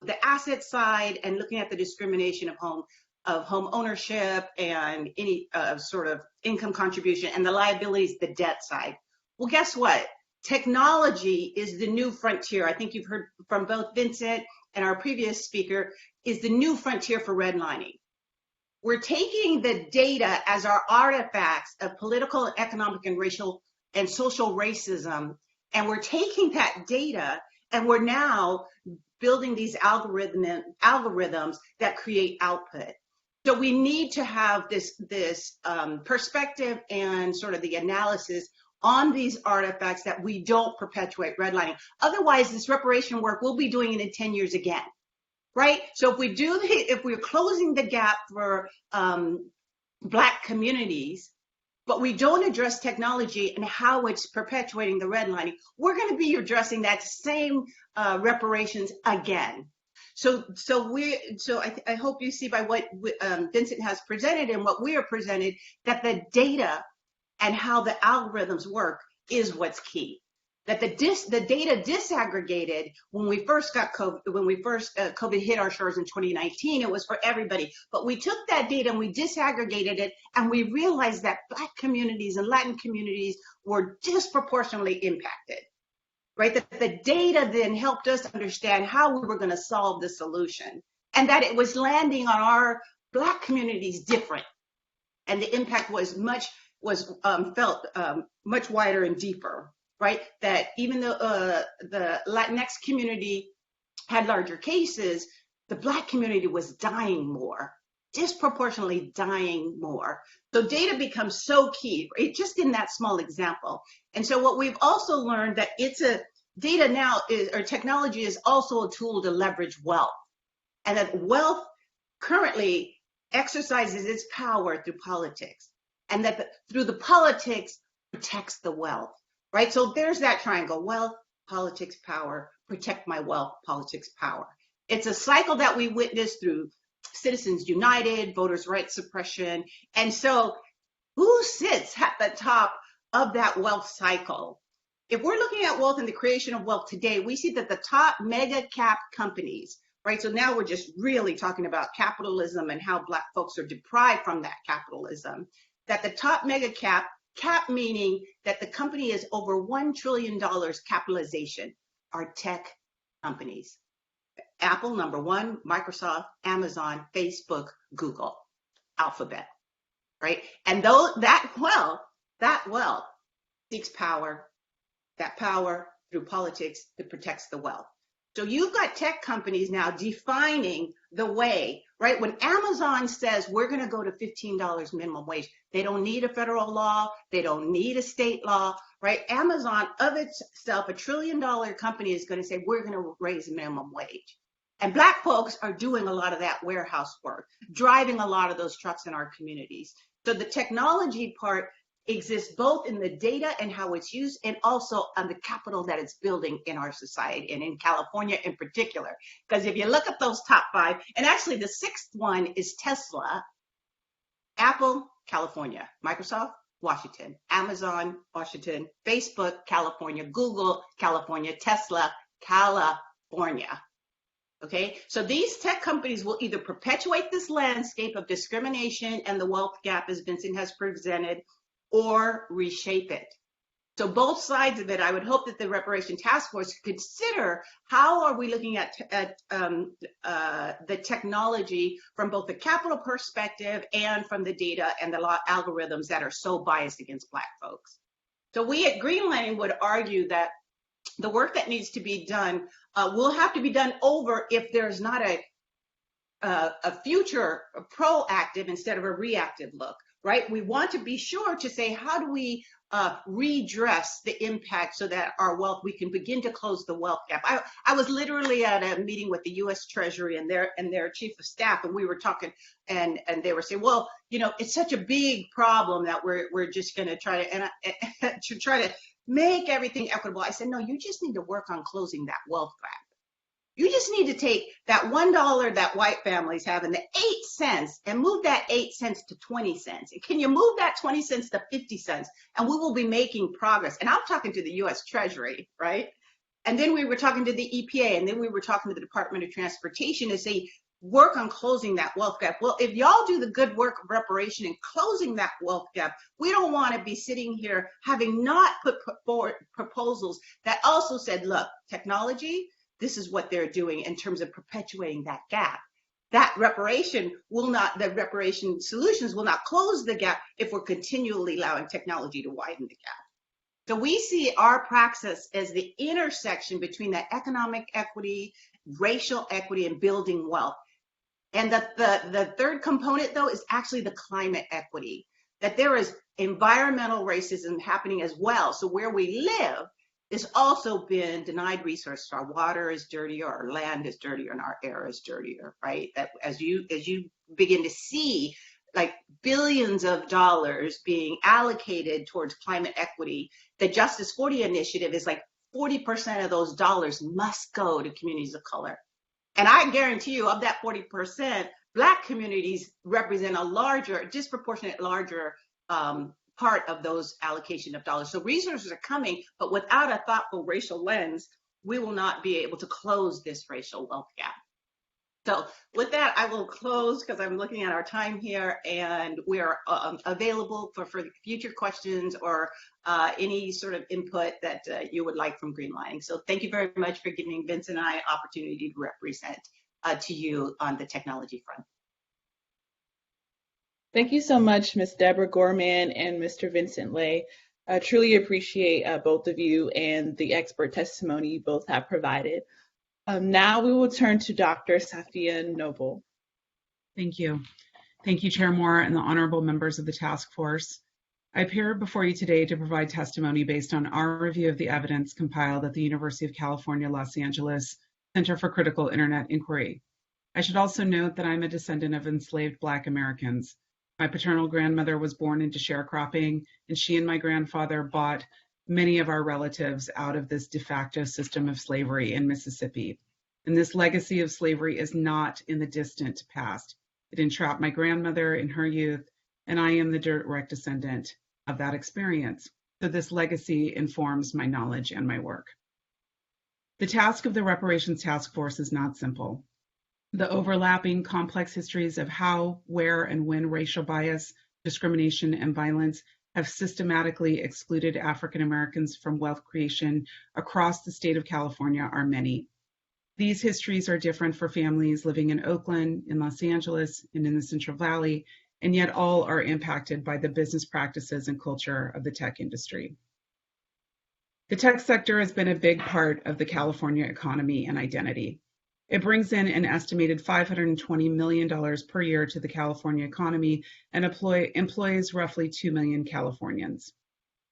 the asset side and looking at the discrimination of home ownership and any sort of income contribution, and the liabilities, the debt side. Well, guess what? Technology is the new frontier. I think you've heard from both Vincent and our previous speaker, is the new frontier for redlining. We're taking the data as our artifacts of political, economic, and racial and social racism, and we're taking that data and we're now building these algorithms that create output. So we need to have this perspective and sort of the analysis on these artifacts that we don't perpetuate redlining. Otherwise, this reparation work, we'll be doing it in 10 years again, right? So if we're closing the gap for Black communities, but we don't address technology and how it's perpetuating the redlining, we're going to be addressing that same reparations again. So I hope you see by what Vincent has presented and what we are presented, that the data and how the algorithms work is what's key. That the data disaggregated when we first got COVID, COVID hit our shores in 2019, it was for everybody. But we took that data and we disaggregated it, and we realized that Black communities and Latin communities were disproportionately impacted, right? That the data then helped us understand how we were going to solve the solution, and that it was landing on our Black communities different, and the impact was felt much wider and deeper. Right, that even though the Latinx community had larger cases, the Black community was dying more, disproportionately dying more. So data becomes so key, right? Just in that small example. And so what we've also learned that data now or technology is also a tool to leverage wealth, and that wealth currently exercises its power through politics, and that through the politics protects the wealth. Right, so there's that triangle: wealth, politics, power. Protect my wealth, politics, power. It's a cycle that we witness through Citizens United, voters' rights suppression. And so who sits at the top of that wealth cycle? If we're looking at wealth and the creation of wealth today, we see that the top mega cap companies, right? So now we're just really talking about capitalism and how Black folks are deprived from that capitalism. That the top mega cap meaning that the company is over $1 trillion capitalization, are tech companies. Apple, number one, Microsoft, Amazon, Facebook, Google, Alphabet, right? And that wealth seeks power, that power through politics that protects the wealth. So you've got tech companies now defining the way, right? When Amazon says we're going to go to $15 minimum wage, they don't need a federal law, they don't need a state law, right? Amazon of itself, $1 trillion company, is going to say we're going to raise minimum wage. And Black folks are doing a lot of that warehouse work, driving a lot of those trucks in our communities. So the technology part exists both in the data and how it's used, and also on the capital that it's building in our society, and in California in particular. Because if you look at those top five, and actually the sixth one is Tesla, Apple, California, Microsoft, Washington, Amazon, Washington, Facebook, California, Google, California, Tesla, California. Okay, so these tech companies will either perpetuate this landscape of discrimination and the wealth gap, as Vincent has presented, or reshape it. So both sides of it, I would hope that the Reparation Task Force consider how are we looking at the technology from both the capital perspective and from the data and the algorithms that are so biased against Black folks. So we at Greenlining would argue that the work that needs to be done will have to be done over if there's not a future proactive instead of a reactive look. Right? We want to be sure to say, how do we redress the impact so that our wealth, we can begin to close the wealth gap. I was literally at a meeting with the U.S. Treasury and their chief of staff, and we were talking, and they were saying, well, you know, it's such a big problem that we're just going to try to make everything equitable. I said, no, you just need to work on closing that wealth gap. You just need to take that $1 that white families have and the 8 cents and move that 8 cents to 20 cents. And can you move that 20 cents to 50 cents? And we will be making progress. And I'm talking to the U.S. Treasury, right? And then we were talking to the EPA, and then we were talking to the Department of Transportation to say, work on closing that wealth gap. Well, if y'all do the good work of reparation and closing that wealth gap, we don't want to be sitting here having not put forward proposals that also said, look, technology, this is what they're doing in terms of perpetuating that gap. That the reparation solutions will not close the gap if we're continually allowing technology to widen the gap. So we see our praxis as the intersection between that economic equity, racial equity, and building wealth. And the third component, though, is actually the climate equity, that there is environmental racism happening as well. So where we live is also been denied resources. Our water is dirtier, our land is dirtier, and our air is dirtier, right? That as you begin to see like billions of dollars being allocated towards climate equity, the Justice 40 initiative is like 40% of those dollars must go to communities of color. And I guarantee you, of that 40%, Black communities represent a disproportionate larger part of those allocation of dollars. So resources are coming, but without a thoughtful racial lens, we will not be able to close this racial wealth gap. So with that, I will close because I'm looking at our time here, and we are available for future questions or any sort of input that you would like from Greenlining. So thank you very much for giving Vince and I opportunity to represent to you on the technology front. Thank you so much, Ms. Deborah Gorman and Mr. Vincent Lay. I truly appreciate both of you and the expert testimony you both have provided. Now we will turn to Dr. Safiya Noble. Thank you. Thank you, Chair Moore and the honorable members of the task force. I appear before you today to provide testimony based on our review of the evidence compiled at the University of California, Los Angeles Center for Critical Internet Inquiry. I should also note that I'm a descendant of enslaved Black Americans. My paternal grandmother was born into sharecropping, and she and my grandfather bought many of our relatives out of this de facto system of slavery in Mississippi. And this legacy of slavery is not in the distant past. It entrapped my grandmother in her youth, and I am the direct descendant of that experience. So this legacy informs my knowledge and my work. The task of the Reparations Task Force is not simple. The overlapping complex histories of how, where, and when racial bias, discrimination, and violence have systematically excluded African Americans from wealth creation across the state of California are many. These histories are different for families living in Oakland, in Los Angeles, and in the Central Valley, and yet all are impacted by the business practices and culture of the tech industry. The tech sector has been a big part of the California economy and identity. It brings in an estimated $520 million per year to the California economy and employs roughly 2 million Californians.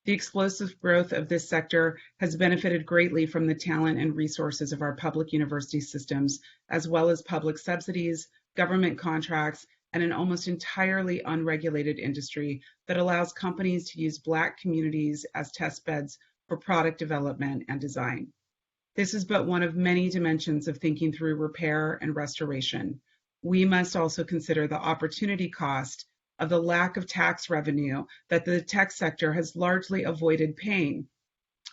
The explosive growth of this sector has benefited greatly from the talent and resources of our public university systems, as well as public subsidies, government contracts, and an almost entirely unregulated industry that allows companies to use Black communities as test beds for product development and design. This is but one of many dimensions of thinking through repair and restoration. We must also consider the opportunity cost of the lack of tax revenue that the tech sector has largely avoided paying,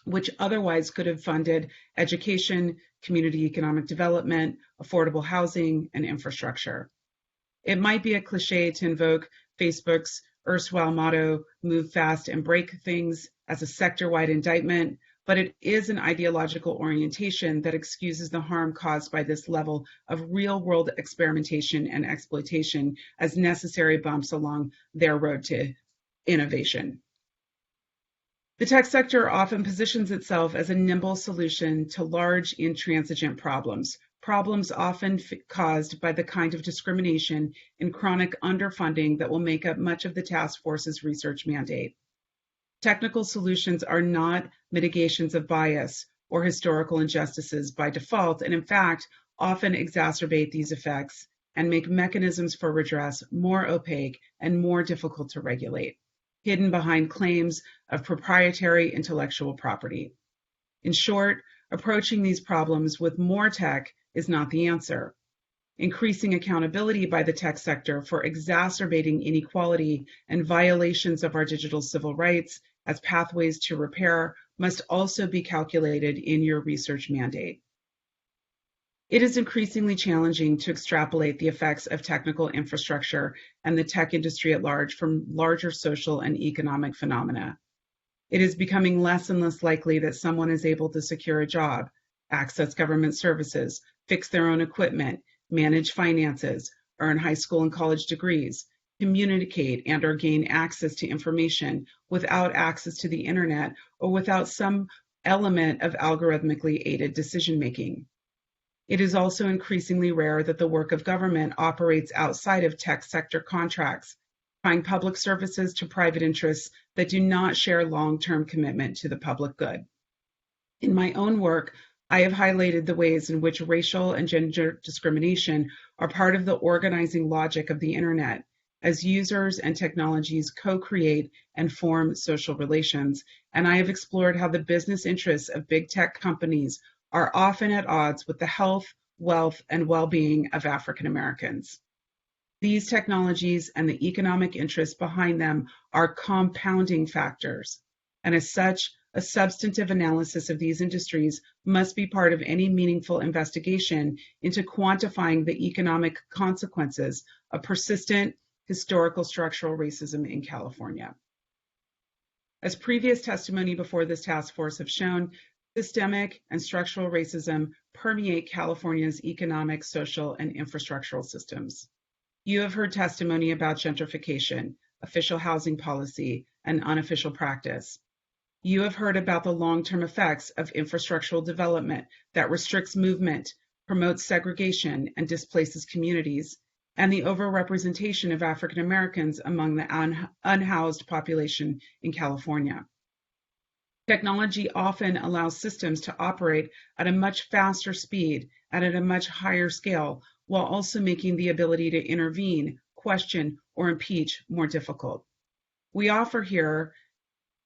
which otherwise could have funded education, community economic development, affordable housing, and infrastructure. It might be a cliche to invoke Facebook's erstwhile motto, move fast and break things, as a sector-wide indictment, but it is an ideological orientation that excuses the harm caused by this level of real-world experimentation and exploitation as necessary bumps along their road to innovation. The tech sector often positions itself as a nimble solution to large intransigent problems often caused by the kind of discrimination and chronic underfunding that will make up much of the task force's research mandate. Technical solutions are not mitigations of bias or historical injustices by default, and in fact, often exacerbate these effects and make mechanisms for redress more opaque and more difficult to regulate, hidden behind claims of proprietary intellectual property. In short, approaching these problems with more tech is not the answer. Increasing accountability by the tech sector for exacerbating inequality and violations of our digital civil rights as pathways to repair must also be calculated in your research mandate. It is increasingly challenging to extrapolate the effects of technical infrastructure and the tech industry at large from larger social and economic phenomena. It is becoming less and less likely that someone is able to secure a job, access government services, fix their own equipment, manage finances, earn high school and college degrees, communicate and/or gain access to information without access to the internet or without some element of algorithmically aided decision-making. It is also increasingly rare that the work of government operates outside of tech sector contracts, tying public services to private interests that do not share long-term commitment to the public good. In my own work, I have highlighted the ways in which racial and gender discrimination are part of the organizing logic of the internet, as users and technologies co-create and form social relations, and I have explored how the business interests of big tech companies are often at odds with the health, wealth, and well-being of African Americans. These technologies and the economic interests behind them are compounding factors, and as such, a substantive analysis of these industries must be part of any meaningful investigation into quantifying the economic consequences of persistent historical structural racism in California. As previous testimony before this task force have shown, systemic and structural racism permeate California's economic, social, and infrastructural systems. You have heard testimony about gentrification, official housing policy, and unofficial practice. You have heard about the long-term effects of infrastructural development that restricts movement, promotes segregation, and displaces communities, and the overrepresentation of African Americans among the unhoused population in California. Technology often allows systems to operate at a much faster speed and at a much higher scale, while also making the ability to intervene, question, or impeach more difficult. We offer here,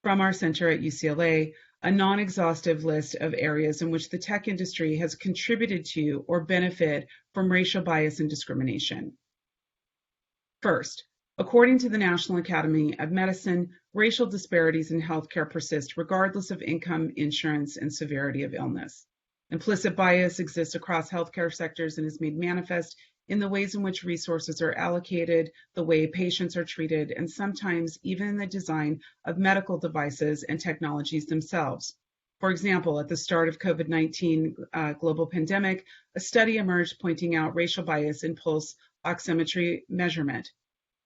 from our center at UCLA, a non-exhaustive list of areas in which the tech industry has contributed to or benefit from racial bias and discrimination. First, according to the National Academy of Medicine, racial disparities in healthcare persist regardless of income, insurance, and severity of illness. Implicit bias exists across healthcare sectors and is made manifest in the ways in which resources are allocated, the way patients are treated, and sometimes even in the design of medical devices and technologies themselves. For example, at the start of COVID-19 global pandemic, a study emerged pointing out racial bias in pulse oximetry measurement.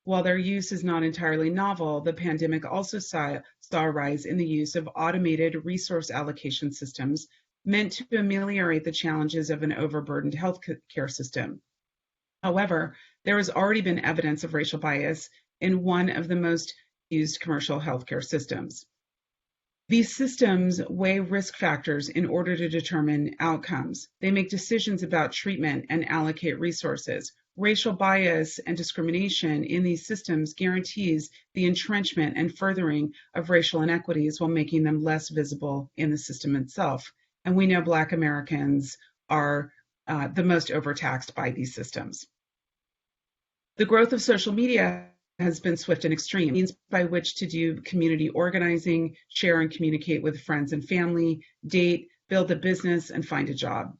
While their use is not entirely novel, the pandemic also saw a rise in the use of automated resource allocation systems meant to ameliorate the challenges of an overburdened healthcare system. However, there has already been evidence of racial bias in one of the most used commercial healthcare systems. These systems weigh risk factors in order to determine outcomes. They make decisions about treatment and allocate resources. Racial bias and discrimination in these systems guarantees the entrenchment and furthering of racial inequities while making them less visible in the system itself. And we know Black Americans are the most overtaxed by these systems. The growth of social media has been swift and extreme, means by which to do community organizing, share and communicate with friends and family, date, build a business, and find a job.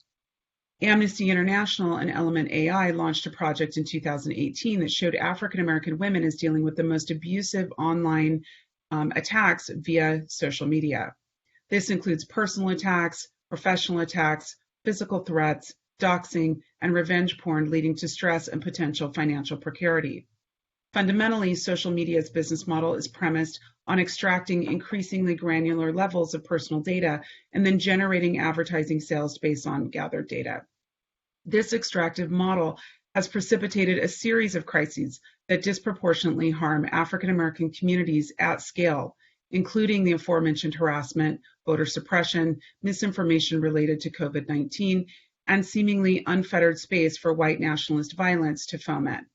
Amnesty International and Element AI launched a project in 2018 that showed African American women as dealing with the most abusive online attacks via social media. This includes personal attacks, professional attacks, physical threats, doxing, and revenge porn leading to stress and potential financial precarity. Fundamentally, social media's business model is premised on extracting increasingly granular levels of personal data and then generating advertising sales based on gathered data. This extractive model has precipitated a series of crises that disproportionately harm African American communities at scale, including the aforementioned harassment, voter suppression, misinformation related to COVID-19, and seemingly unfettered space for white nationalist violence to foment.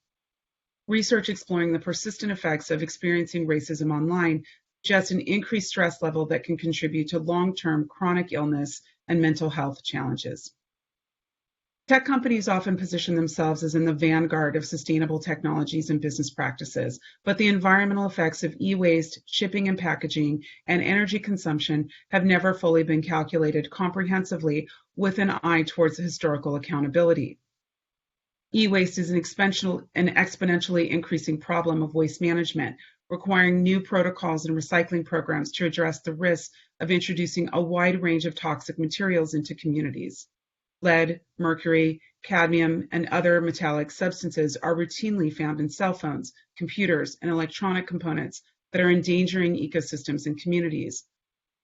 Research exploring the persistent effects of experiencing racism online suggests an increased stress level that can contribute to long-term chronic illness and mental health challenges. Tech companies often position themselves as in the vanguard of sustainable technologies and business practices, but the environmental effects of e-waste, shipping and packaging, and energy consumption have never fully been calculated comprehensively with an eye towards historical accountability. E-waste is an exponentially increasing problem of waste management, requiring new protocols and recycling programs to address the risks of introducing a wide range of toxic materials into communities. Lead, mercury, cadmium, and other metallic substances are routinely found in cell phones, computers, and electronic components that are endangering ecosystems and communities.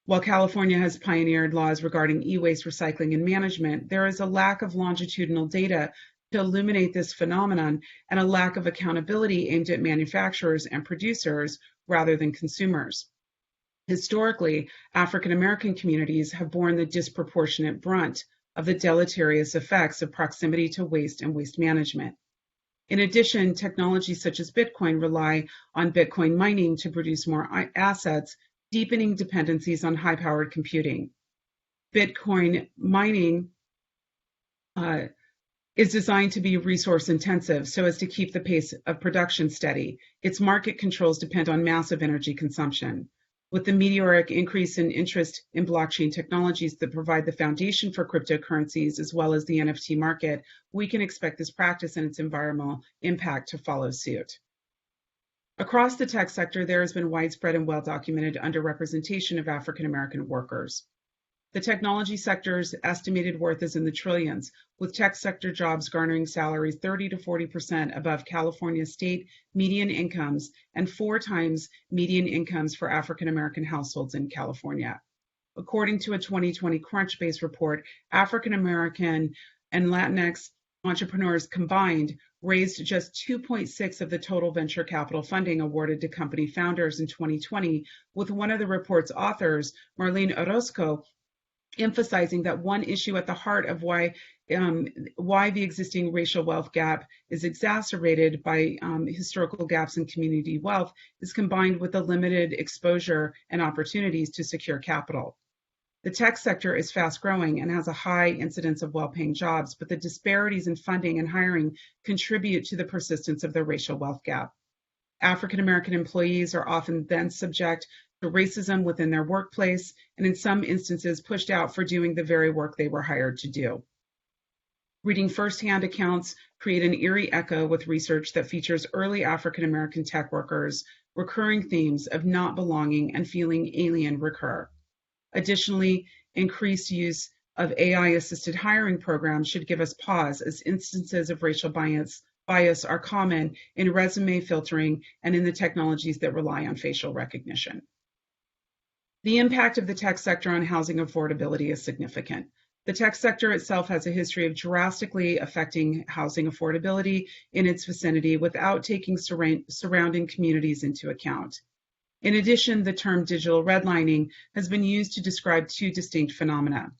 While California has pioneered laws regarding e-waste recycling and management, there is a lack of longitudinal data to illuminate this phenomenon and a lack of accountability aimed at manufacturers and producers rather than consumers. Historically, African American communities have borne the disproportionate brunt of the deleterious effects of proximity to waste and waste management. In addition, technologies such as Bitcoin rely on Bitcoin mining to produce more assets, deepening dependencies on high-powered computing. Bitcoin mining is designed to be resource intensive so as to keep the pace of production steady. Its market controls depend on massive energy consumption. With the meteoric increase in interest in blockchain technologies that provide the foundation for cryptocurrencies as well as the NFT market, we can expect this practice and its environmental impact to follow suit. Across the tech sector, there has been widespread and well-documented underrepresentation of African American workers. The technology sector's estimated worth is in the trillions, with tech sector jobs garnering salaries 30 to 40% above California state median incomes and 4 times median incomes for African American households in California. According to a 2020 Crunchbase report, African American and Latinx entrepreneurs combined raised just 2.6% of the total venture capital funding awarded to company founders in 2020, with one of the report's authors, Marlene Orozco, emphasizing that one issue at the heart of why the existing racial wealth gap is exacerbated by historical gaps in community wealth is combined with the limited exposure and opportunities to secure capital. The tech sector is fast growing and has a high incidence of well-paying jobs, but the disparities in funding and hiring contribute to the persistence of the racial wealth gap. African American employees are often then subject to racism within their workplace, and in some instances pushed out for doing the very work they were hired to do. Reading firsthand accounts create an eerie echo with research that features early African American tech workers. Recurring themes of not belonging and feeling alien recur. Additionally, increased use of AI-assisted hiring programs should give us pause, as instances of racial bias are common in resume filtering and in the technologies that rely on facial recognition. The impact of the tech sector on housing affordability is significant. The tech sector itself has a history of drastically affecting housing affordability in its vicinity without taking surrounding communities into account. In addition, the term digital redlining has been used to describe 2 distinct phenomena.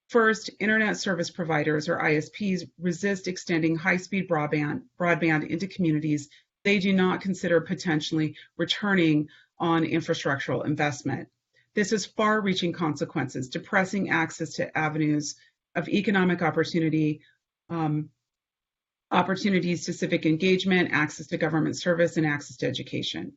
First, internet service providers, or ISPs, resist extending high-speed broadband into communities they do not consider potentially returning on infrastructural investment. This has far-reaching consequences, depressing access to avenues of economic opportunity, opportunities to civic engagement, access to government service, and access to education.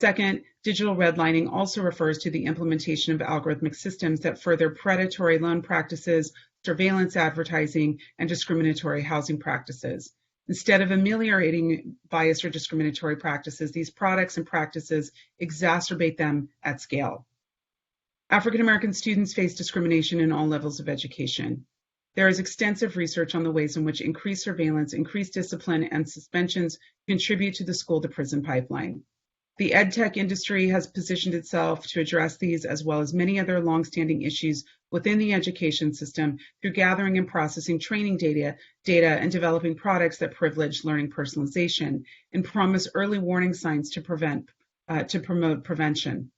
Second, digital redlining also refers to the implementation of algorithmic systems that further predatory loan practices, surveillance advertising, and discriminatory housing practices. Instead of ameliorating bias or discriminatory practices, these products and practices exacerbate them at scale. African American students face discrimination in all levels of education. There is extensive research on the ways in which increased surveillance, increased discipline, and suspensions contribute to the school-to-prison pipeline. The EdTech industry has positioned itself to address these as well as many other longstanding issues within the education system through gathering and processing training data and developing products that privilege learning personalization and promise early warning signs to promote prevention.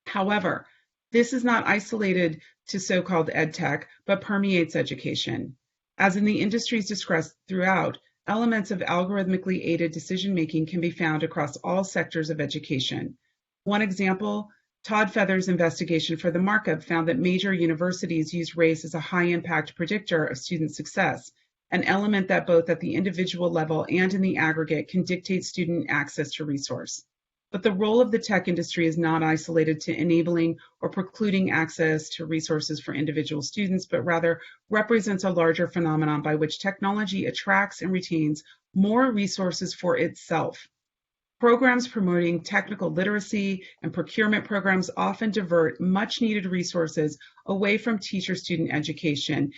However, this is not isolated to so-called EdTech, but permeates education. As in the industries discussed throughout, elements of algorithmically aided decision-making can be found across all sectors of education. One example, Todd Feather's investigation for the Markup found that major universities use race as a high-impact predictor of student success, an element that both at the individual level and in the aggregate can dictate student access to resource. But the role of the tech industry is not isolated to enabling or precluding access to resources for individual students, but rather represents a larger phenomenon by which technology attracts and retains more resources for itself. Programs promoting technical literacy and procurement programs often divert much needed resources away from teacher-student education,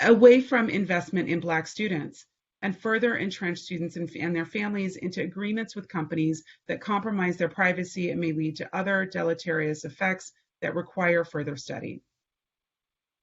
away from investment in Black students, and further entrench students and their families into agreements with companies that compromise their privacy and may lead to other deleterious effects that require further study.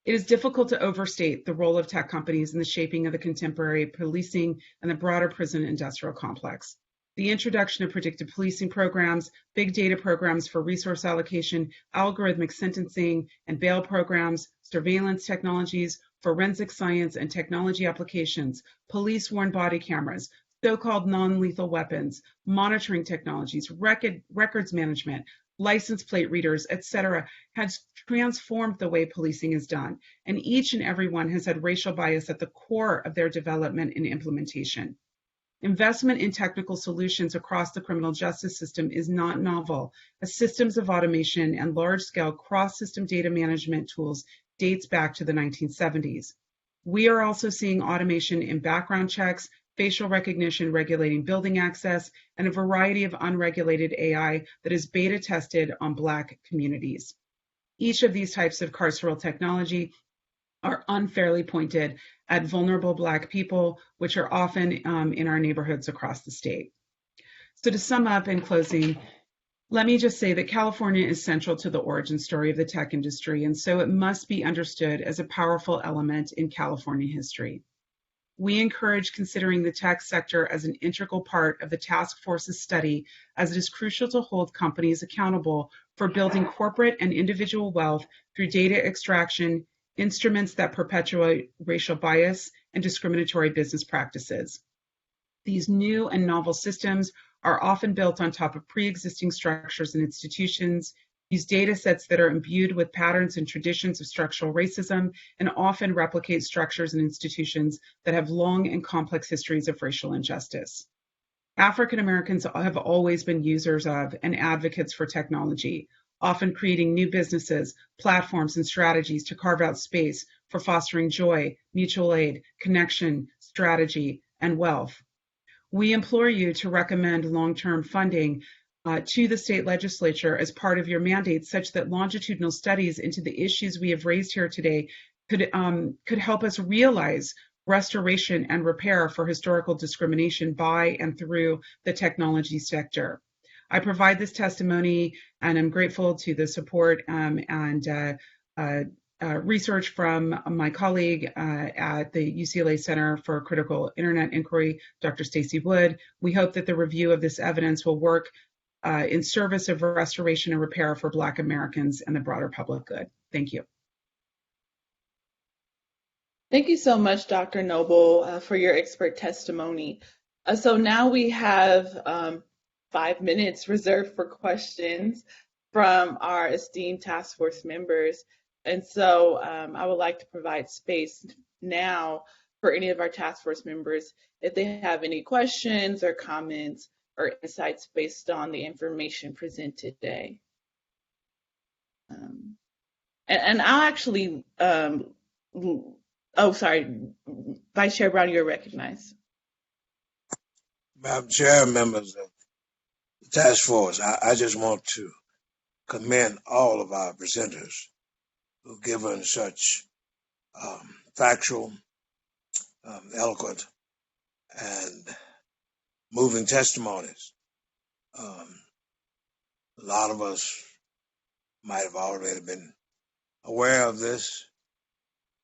It is difficult to overstate the role of tech companies in the shaping of the contemporary policing and the broader prison industrial complex. The introduction of predictive policing programs, big data programs for resource allocation, algorithmic sentencing and bail programs, surveillance technologies, forensic science and technology applications, police-worn body cameras, so-called non-lethal weapons, monitoring technologies, records management, license plate readers, etc., has transformed the way policing is done, and each and every one has had racial bias at the core of their development and implementation. Investment in technical solutions across the criminal justice system is not novel, as systems of automation and large-scale cross-system data management tools dates back to the 1970s. We are also seeing automation in background checks, facial recognition regulating building access, and a variety of unregulated AI that is beta tested on Black communities. Each of these types of carceral technology are unfairly pointed at vulnerable Black people, which are often in our neighborhoods across the state. So to sum up in closing, let me just say that California is central to the origin story of the tech industry, and so it must be understood as a powerful element in California history. We encourage considering the tech sector as an integral part of the task force's study, as it is crucial to hold companies accountable for building corporate and individual wealth through data extraction, instruments that perpetuate racial bias, and discriminatory business practices. These new and novel systems are often built on top of pre-existing structures and institutions, use data sets that are imbued with patterns and traditions of structural racism, and often replicate structures and institutions that have long and complex histories of racial injustice. African Americans have always been users of and advocates for technology, often creating new businesses, platforms, and strategies to carve out space for fostering joy, mutual aid, connection, strategy, and wealth. We implore you to recommend long-term funding to the state legislature as part of your mandate, such that longitudinal studies into the issues we have raised here today could help us realize restoration and repair for historical discrimination by and through the technology sector. I provide this testimony, and I'm grateful to the support and research from my colleague at the UCLA Center for Critical Internet Inquiry, Dr. Stacy Wood. We hope that the review of this evidence will work in service of restoration and repair for Black Americans and the broader public good. Thank you. Thank you so much, Dr. Noble, for your expert testimony. So now we have 5 minutes reserved for questions from our esteemed task force members. And so I would like to provide space now for any of our task force members if they have any questions or comments or insights based on the information presented today. And I'll actually, sorry, Vice Chair Brown, you're recognized. Madam Chair, members of the task force, I just want to commend all of our presenters who've given such factual, eloquent, and moving testimonies. A lot of us might have already been aware of this,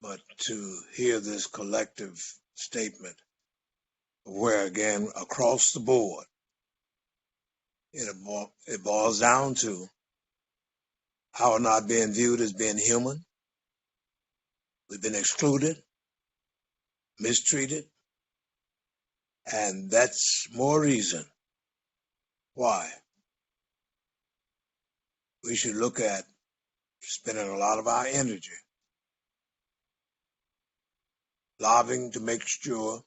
but to hear this collective statement, where again, across the board, it boils down to our not being viewed as being human. We've been excluded, mistreated, and that's more reason why we should look at spending a lot of our energy lobbying to make sure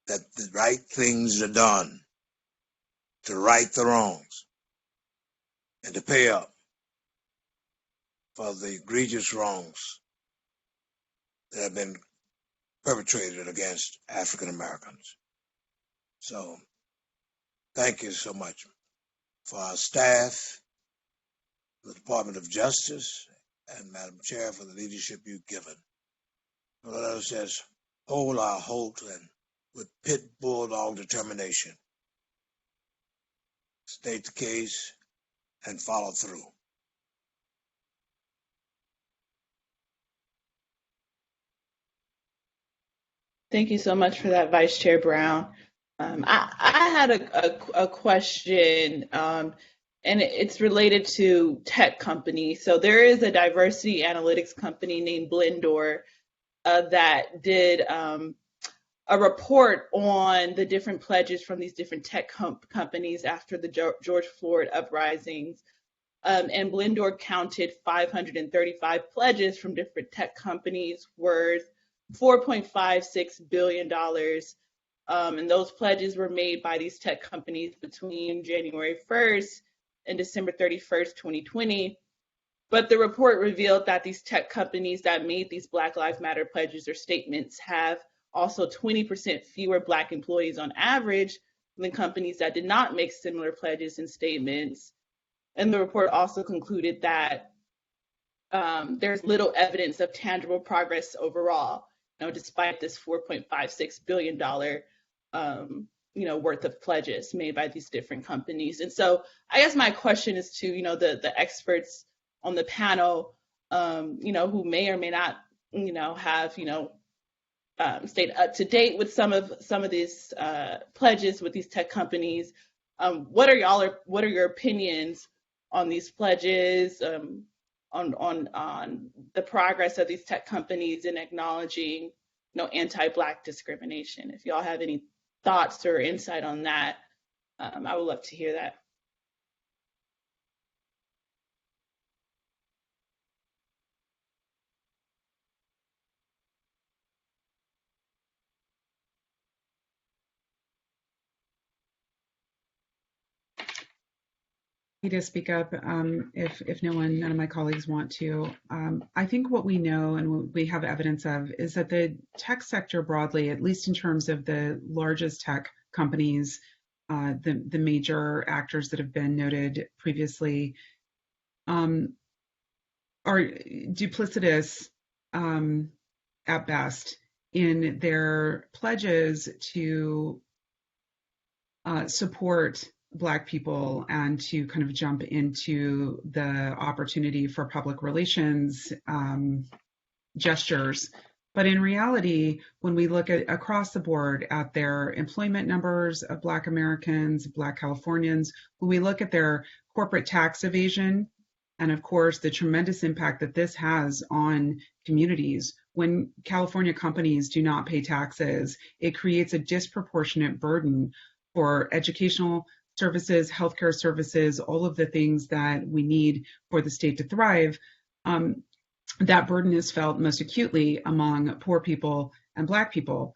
that the right things are done to right the wrongs and to pay up for the egregious wrongs that have been perpetrated against African Americans. So thank you so much for our staff, the Department of Justice, and Madam Chair for the leadership you've given. Let us just hold our holt and with pit bulldog determination, state the case and follow through. Thank you so much for that, Vice Chair Brown. I had a question, and it's related to tech companies. So there is a diversity analytics company named Blendor that did a report on the different pledges from these different tech companies after the George Floyd uprisings. And Blendor counted 535 pledges from different tech companies worth $4.56 billion. And those pledges were made by these tech companies between January 1st and December 31st, 2020. But the report revealed that these tech companies that made these Black Lives Matter pledges or statements have also 20% fewer Black employees on average than companies that did not make similar pledges and statements. And the report also concluded that there's little evidence of tangible progress overall, despite this $4.56 billion worth of pledges made by these different companies. And so I guess my question is to, the experts on the panel, who may or may not, have, stayed up to date with some of these pledges with these tech companies. What are your opinions on these pledges, on the progress of these tech companies in acknowledging, anti-Black discrimination? If y'all have any thoughts or insight on that, I would love to hear that. To speak up if none of my colleagues want to. I think what we know and what we have evidence of is that the tech sector broadly, at least in terms of the largest tech companies, the major actors that have been noted previously, are duplicitous at best in their pledges to support Black people and to kind of jump into the opportunity for public relations gestures. But in reality, when we look at across the board at their employment numbers of Black Americans, Black Californians, when we look at their corporate tax evasion, and of course, the tremendous impact that this has on communities, when California companies do not pay taxes, it creates a disproportionate burden for educational services, healthcare services, all of the things that we need for the state to thrive. That burden is felt most acutely among poor people and Black people.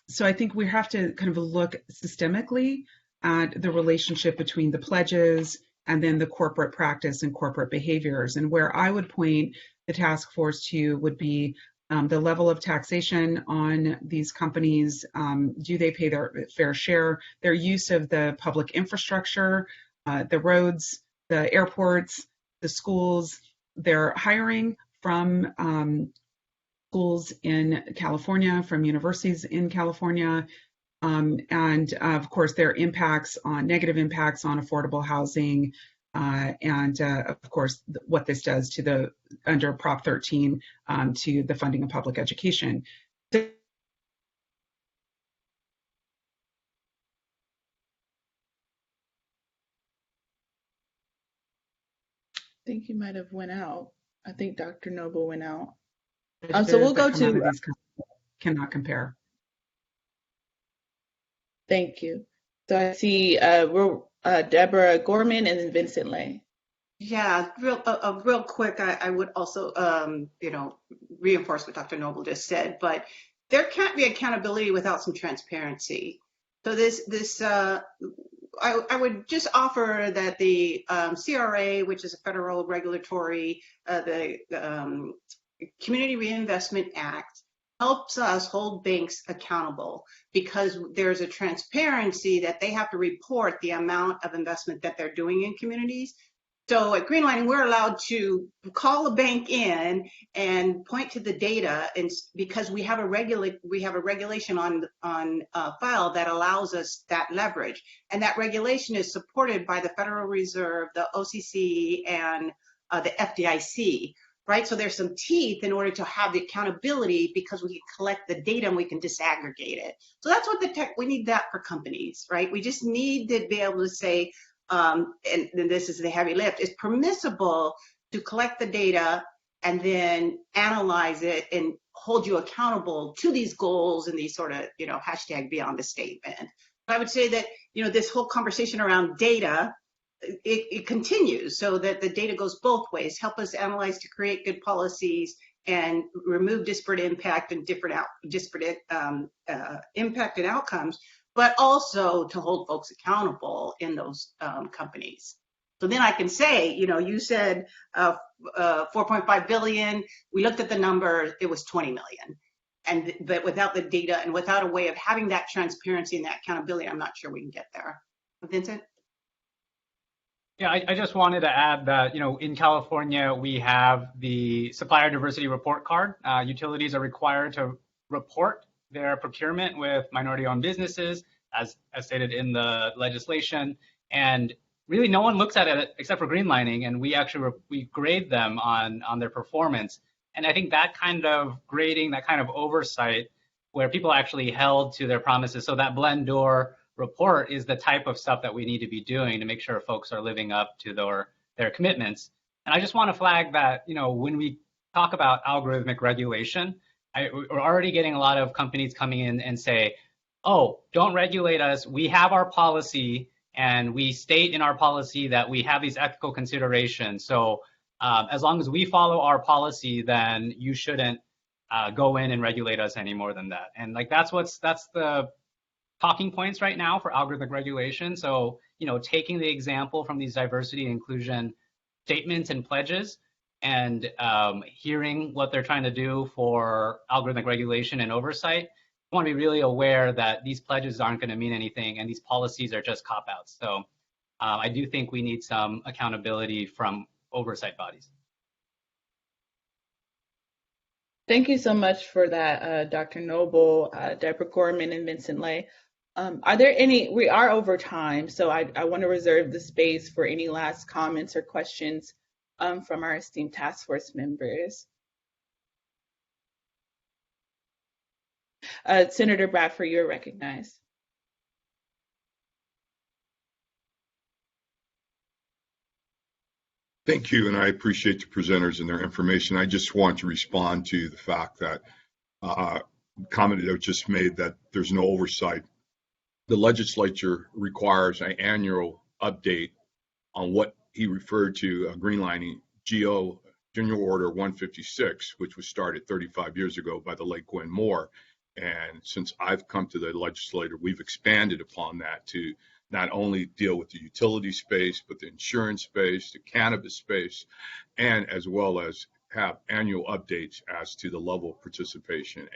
So I think we have to kind of look systemically at the relationship between the pledges and then the corporate practice and corporate behaviors. And where I would point the task force to would be the level of taxation on these companies. Do they pay their fair share? Their use of the public infrastructure, the roads, the airports, the schools, their hiring from schools in California, from universities in California, and of course their negative impacts on affordable housing, and of course what this does to the under Prop 13 to the funding of public education. I think you might have went out. I think Dr. Noble went out. So we'll go to cannot compare. Thank you. So I see Deborah Gorman and then Vincent Lay. Yeah, real quick, I would also, reinforce what Dr. Noble just said, but there can't be accountability without some transparency. So I would just offer that the CRA, which is a federal regulatory, the Community Reinvestment Act, helps us hold banks accountable because there's a transparency that they have to report the amount of investment that they're doing in communities. So at Greenlining, we're allowed to call a bank in and point to the data, and because we have a regulation on file that allows us that leverage, and that regulation is supported by the Federal Reserve, the OCC, and the FDIC. Right, so there's some teeth in order to have the accountability because we can collect the data and we can disaggregate it. So that's what we need that for companies, right? We just need to be able to say, and this is the heavy lift, it's permissible to collect the data and then analyze it and hold you accountable to these goals and these sort of, hashtag beyond the statement. But I would say that, this whole conversation around data, it continues so that the data goes both ways, help us analyze to create good policies and remove disparate impact and disparate impact and outcomes, but also to hold folks accountable in those companies. So then I can say, you said 4.5 billion. We looked at the number, it was 20 million. But without the data and without a way of having that transparency and that accountability, I'm not sure we can get there. Vincent? Yeah, I just wanted to add that, in California, we have the Supplier Diversity Report Card. Utilities are required to report their procurement with minority-owned businesses, as stated in the legislation. And really, no one looks at it except for Greenlining, and we actually we grade them on their performance. And I think that kind of grading, that kind of oversight, where people are actually held to their promises. So that Blendoor report is the type of stuff that we need to be doing to make sure folks are living up to their commitments. And I just want to flag that, when we talk about algorithmic regulation, we're already getting a lot of companies coming in and say, oh, don't regulate us. We have our policy, and we state in our policy that we have these ethical considerations. So as long as we follow our policy, then you shouldn't go in and regulate us any more than that. And that's the talking points right now for algorithmic regulation. So, taking the example from these diversity and inclusion statements and pledges and hearing what they're trying to do for algorithmic regulation and oversight, I want to be really aware that these pledges aren't going to mean anything and these policies are just cop-outs. So I do think we need some accountability from oversight bodies. Thank you so much for that, Dr. Noble, Deborah Gorman, and Vincent Lay. Are there we are over time, so I want to reserve the space for any last comments or questions from our esteemed task force members. Senator Bradford, you're recognized. Thank you, and I appreciate the presenters and their information. I just want to respond to the fact that comment that was just made that there's no oversight. The legislature requires an annual update on what he referred to, Greenlining GO General Order 156, which was started 35 years ago by the late Gwen Moore. And since I've come to the legislature, we've expanded upon that to not only deal with the utility space, but the insurance space, the cannabis space, and as well as have annual updates as to the level of participation.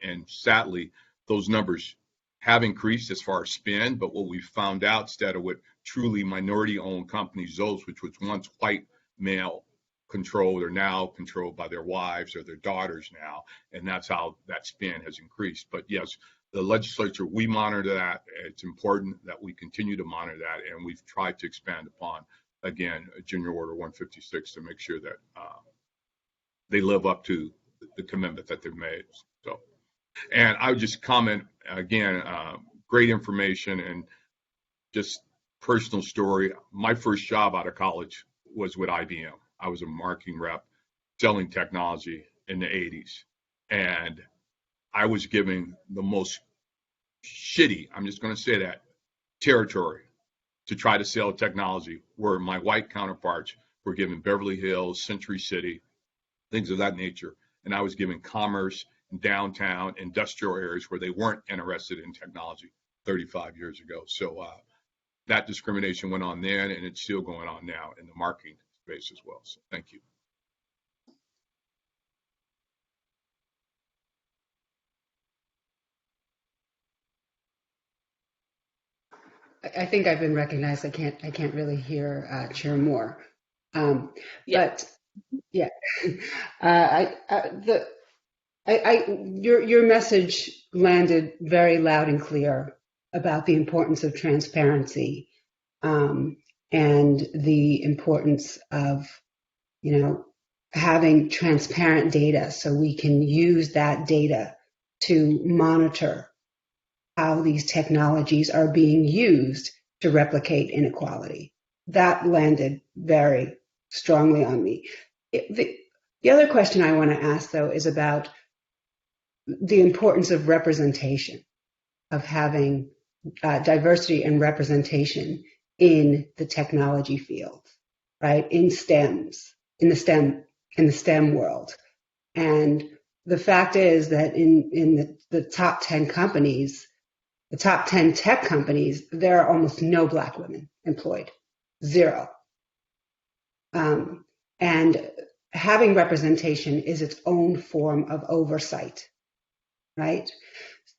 And sadly, those numbers have increased as far as spend, but what we found out instead of what truly minority-owned companies, those which was once white male controlled are now controlled by their wives or their daughters now, and that's how that spend has increased. But yes, the legislature, we monitor that. It's important that we continue to monitor that, and we've tried to expand upon, again, General Order 156 to make sure that they live up to the commitment that they've made. So, and I would just comment again, great information and just personal story. My first job out of college was with IBM. I was a marketing rep selling technology in the 80s. And I was given the most shitty, I'm just going to say that, territory to try to sell technology, where my white counterparts were given Beverly Hills, Century City, things of that nature. And I was given commerce, downtown, industrial areas where they weren't interested in technology 35 years ago. So that discrimination went on then, and it's still going on now in the marketing space as well. So thank you. I think I've been recognized. I can't really hear Chair Moore. But yeah, your message landed very loud and clear about the importance of transparency, and the importance of, having transparent data so we can use that data to monitor how these technologies are being used to replicate inequality. That landed very strongly on me. The other question I want to ask, though, is about the importance of representation, of having diversity and representation in the technology field, right? In the STEM world. And the fact is that in the top 10 companies, the top 10 tech companies, there are almost no Black women employed, zero. And having representation is its own form of oversight, right?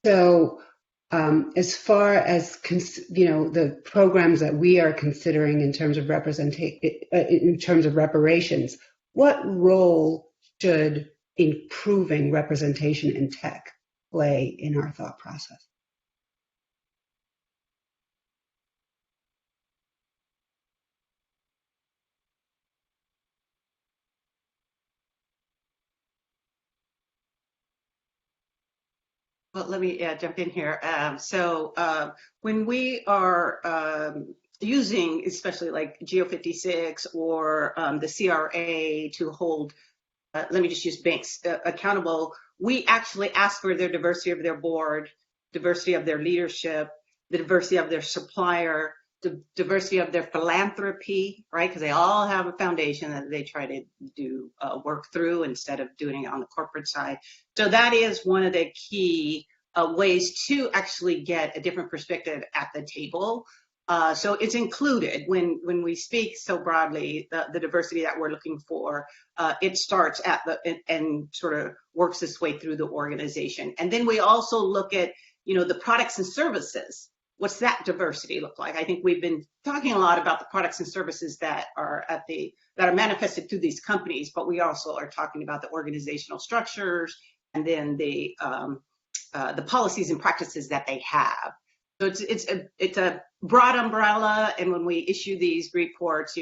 So as far as, the programs that we are considering in terms of reparations, what role should improving representation in tech play in our thought process? Well, let me jump in here. When we are using, especially like Geo56 or the CRA to hold, let me just use banks accountable, we actually ask for their diversity of their board, diversity of their leadership, the diversity of their supplier, the diversity of their philanthropy, right? Because they all have a foundation that they try to do work through instead of doing it on the corporate side. So that is one of the key ways to actually get a different perspective at the table. So it's included when we speak so broadly, the diversity that we're looking for, it starts at and sort of works its way through the organization. And then we also look at, the products and services. What's that diversity look like? I think we've been talking a lot about the products and services that are manifested through these companies, but we also are talking about the organizational structures and then the policies and practices that they have. So it's a broad umbrella, and when we issue these reports,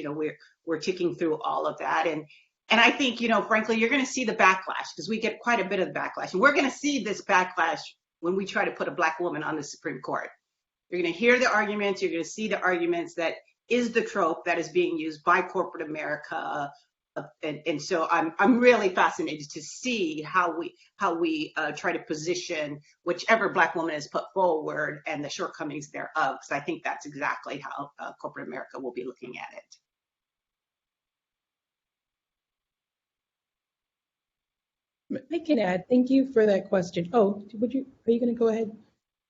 we're ticking through all of that. And I think, frankly, you're going to see the backlash, because we get quite a bit of backlash, and we're going to see this backlash when we try to put a Black woman on the Supreme Court. You're going to hear the arguments. You're going to see the arguments that is the trope that is being used by corporate America. And so I'm really fascinated to see how we try to position whichever Black woman is put forward and the shortcomings thereof, because I think that's exactly how corporate America will be looking at it. I can add. Thank you for that question. Oh, are you going to go ahead,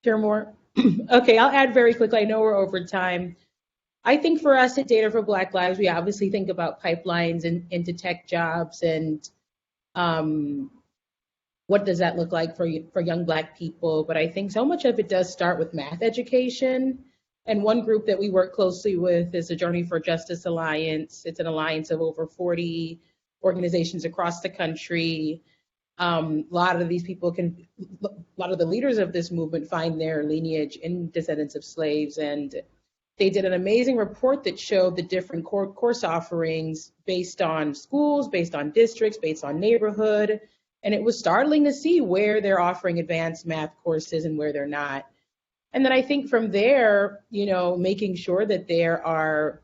Chair Moore? Okay, I'll add very quickly. I know we're over time. I think for us at Data for Black Lives, we obviously think about pipelines and into tech jobs, and what does that look like for young Black people. But I think so much of it does start with math education. And one group that we work closely with is the Journey for Justice Alliance. It's an alliance of over 40 organizations across the country. A lot of the leaders of this movement find their lineage in descendants of slaves, and they did an amazing report that showed the different course offerings based on schools, based on districts, based on neighborhood, and it was startling to see where they're offering advanced math courses and where they're not. And then I think from there, making sure that there are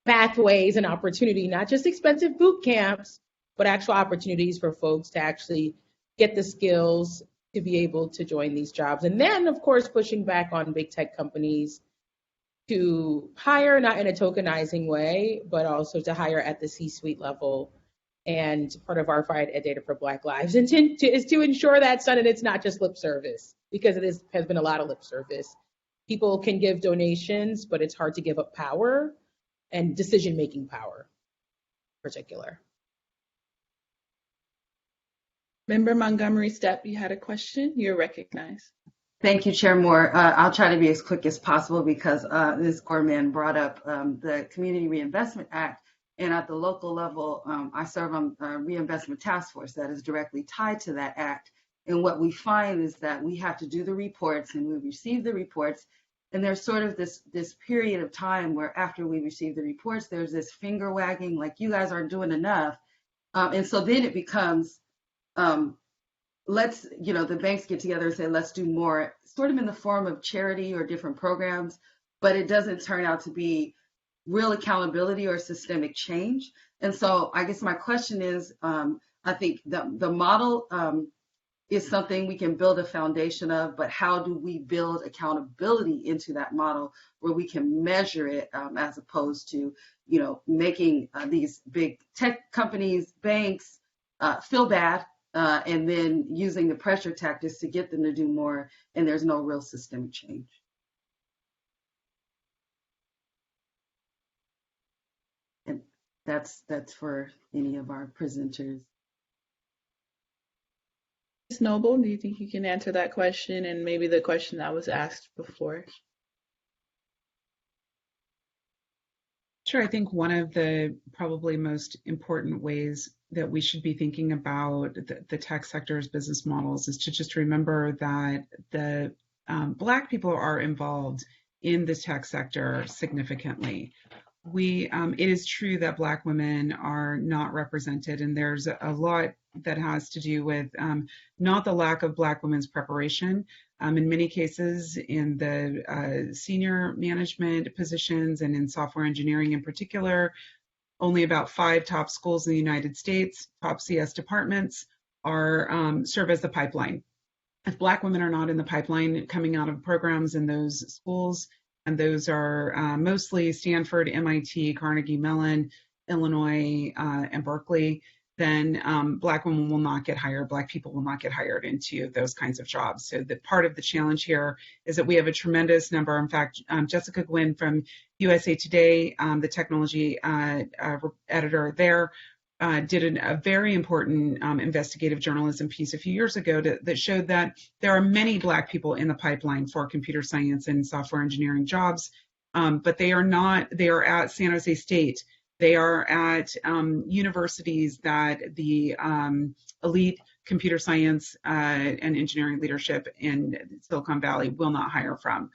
pathways and opportunity, not just expensive boot camps, but actual opportunities for folks to actually get the skills to be able to join these jobs. And then, of course, pushing back on big tech companies to hire not in a tokenizing way, but also to hire at the C-suite level. And part of our fight at Data for Black Lives is to ensure that's done, and it's not just lip service, because it has been a lot of lip service. People can give donations, but it's hard to give up power and decision-making power in particular. Member Montgomery Steppe, you had a question? You're recognized. Thank you, Chair Moore. I'll try to be as quick as possible because Ms. Gorman brought up the Community Reinvestment Act. And at the local level, I serve on a reinvestment task force that is directly tied to that act. And what we find is that we have to do the reports, and we receive the reports. And there's sort of this period of time where after we receive the reports, there's this finger wagging, like you guys aren't doing enough. And so then it becomes, let's, the banks get together and say, let's do more, sort of in the form of charity or different programs, but it doesn't turn out to be real accountability or systemic change. And so I guess my question is, I think the model is something we can build a foundation of, but how do we build accountability into that model where we can measure it as opposed to, making these big tech companies, banks feel bad and then using the pressure tactics to get them to do more, and there's no real systemic change. That's for any of our presenters. Ms. Noble, do you think you can answer that question and maybe the question that was asked before? Sure. I think one of the probably most important ways that we should be thinking about the tech sector's business models is to just remember that the Black people are involved in the tech sector significantly. It is true that Black women are not represented, and there's a lot that has to do with not the lack of Black women's preparation. In many cases, in the senior management positions and in software engineering in particular, only about 5 top schools in the United States, top CS departments, serve as the pipeline. If Black women are not in the pipeline coming out of programs in those schools, and those are mostly Stanford, MIT, Carnegie Mellon, Illinois, and Berkeley, then Black women will not get hired, Black people will not get hired into those kinds of jobs. So that part of the challenge here is that we have a tremendous number. In fact, Jessica Gwynn from USA Today, the technology editor there, did a very important investigative journalism piece a few years ago that showed that there are many Black people in the pipeline for computer science and software engineering jobs, but they are at San Jose State. They are at universities that the elite computer science and engineering leadership in Silicon Valley will not hire from.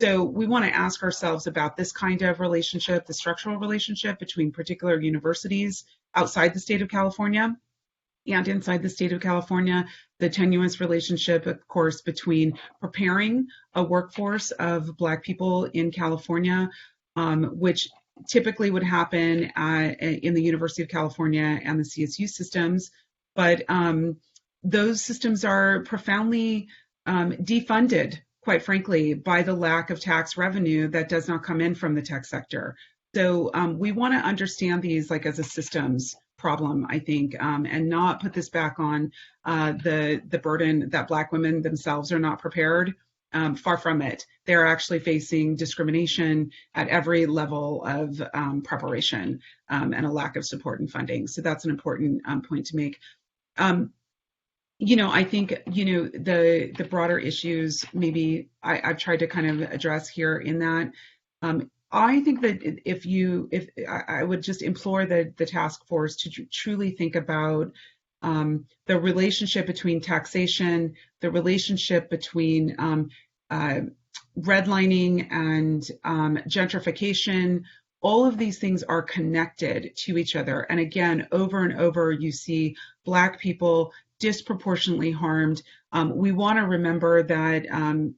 So we want to ask ourselves about this kind of relationship, the structural relationship between particular universities outside the state of California and inside the state of California, the tenuous relationship, of course, between preparing a workforce of Black people in California, which typically would happen in the University of California and the CSU systems, but those systems are profoundly defunded, quite frankly, by the lack of tax revenue that does not come in from the tech sector. So we want to understand these like as a systems problem, I think, and not put this back on the burden that Black women themselves are not prepared. Far from it. They're actually facing discrimination at every level of preparation and a lack of support and funding. So that's an important point to make. I think, the broader issues maybe I've tried to kind of address here in that. I think that if I would just implore the task force to truly think about the relationship between taxation, the relationship between redlining and gentrification. All of these things are connected to each other. And again, over and over, you see Black people disproportionately harmed. We want to remember that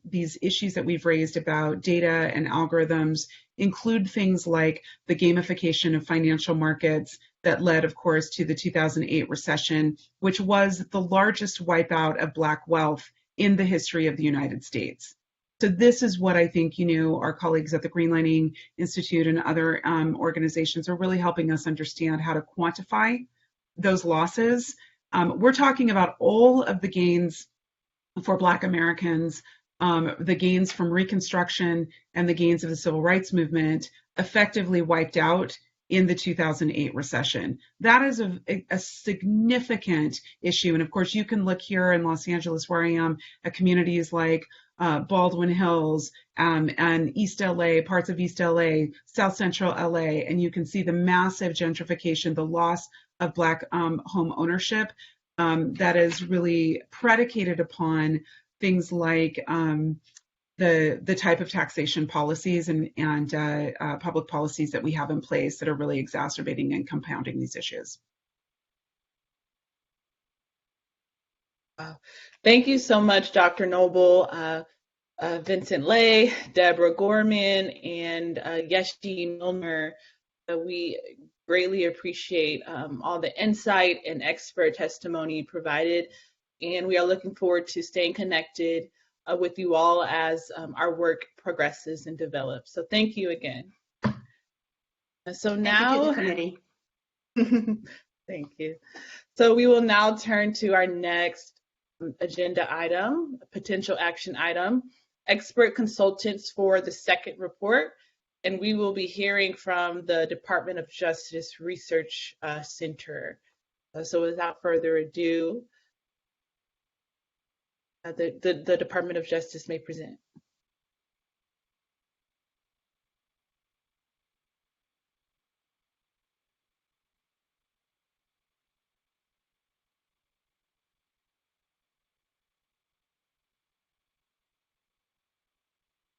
these issues that we've raised about data and algorithms include things like the gamification of financial markets that led, of course, to the 2008 recession, which was the largest wipeout of Black wealth in the history of the United States. So this is what I think, our colleagues at the Greenlining Institute and other organizations are really helping us understand how to quantify those losses. We're talking about all of the gains for Black Americans, the gains from Reconstruction and the gains of the Civil Rights Movement effectively wiped out in the 2008 recession. That is a significant issue. And of course, you can look here in Los Angeles, where I am, at communities like Baldwin Hills and East LA, parts of East LA, South Central LA, and you can see the massive gentrification, the loss of Black home ownership that is really predicated upon things like the type of taxation policies and public policies that we have in place that are really exacerbating and compounding these issues. Wow. Thank you so much, Dr. Noble, Vincent Lay, Deborah Gorman, and Yeshi Milner. We greatly appreciate all the insight and expert testimony provided, and we are looking forward to staying connected with you all as our work progresses and develops. So thank you again. So now, thank you to the committee. Thank you. So we will now turn to our next agenda item, a potential action item, expert consultants for the second report. And we will be hearing from the Department of Justice Research Center. So without further ado, the Department of Justice may present.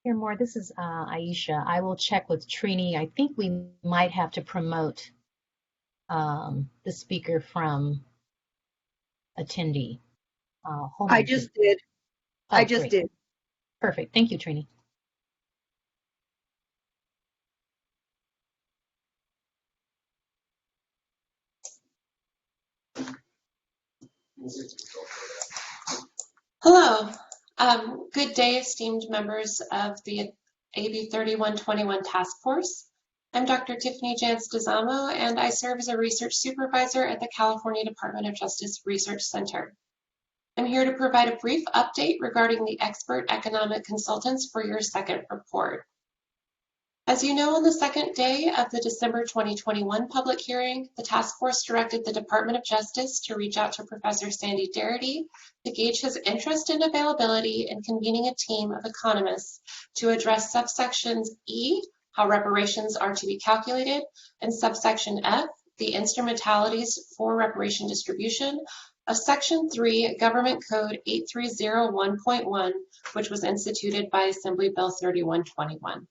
Chair Moore, this is Aisha. I will check with Trini. I think we might have to promote the speaker from attendee. Hold on. I just did. Oh, I just great. did. Perfect. Thank you, Trini. Hello. Good day, esteemed members of the AB 3121 Task Force. I'm Dr. Tiffany Jantz DeZamo, and I serve as a research supervisor at the California Department of Justice Research Center. I'm here to provide a brief update regarding the expert economic consultants for your second report. As you know, on the second day of the December 2021 public hearing, the task force directed the Department of Justice to reach out to Professor Sandy Darity to gauge his interest and availability in convening a team of economists to address subsections E, how reparations are to be calculated, and subsection F, the instrumentalities for reparation distribution, of Section 3, Government Code 8301.1, which was instituted by Assembly Bill 3121.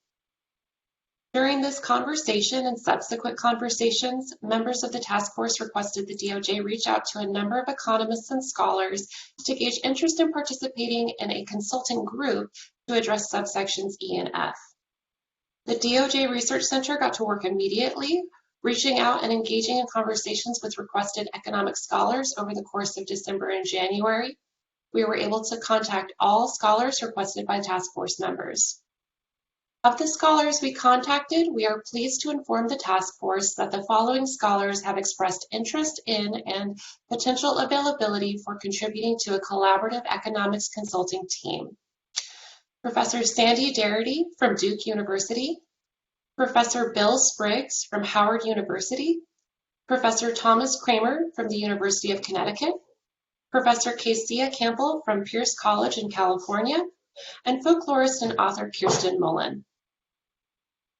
During this conversation and subsequent conversations, members of the task force requested the DOJ reach out to a number of economists and scholars to gauge interest in participating in a consulting group to address subsections E and F. The DOJ Research Center got to work immediately, reaching out and engaging in conversations with requested economic scholars over the course of December and January. We were able to contact all scholars requested by task force members. Of the scholars we contacted, we are pleased to inform the task force that the following scholars have expressed interest in and potential availability for contributing to a collaborative economics consulting team. Professor Sandy Darity from Duke University, Professor Bill Spriggs from Howard University, Professor Thomas Kramer from the University of Connecticut, Professor Kesia Campbell from Pierce College in California, and folklorist and author Kirsten Mullen.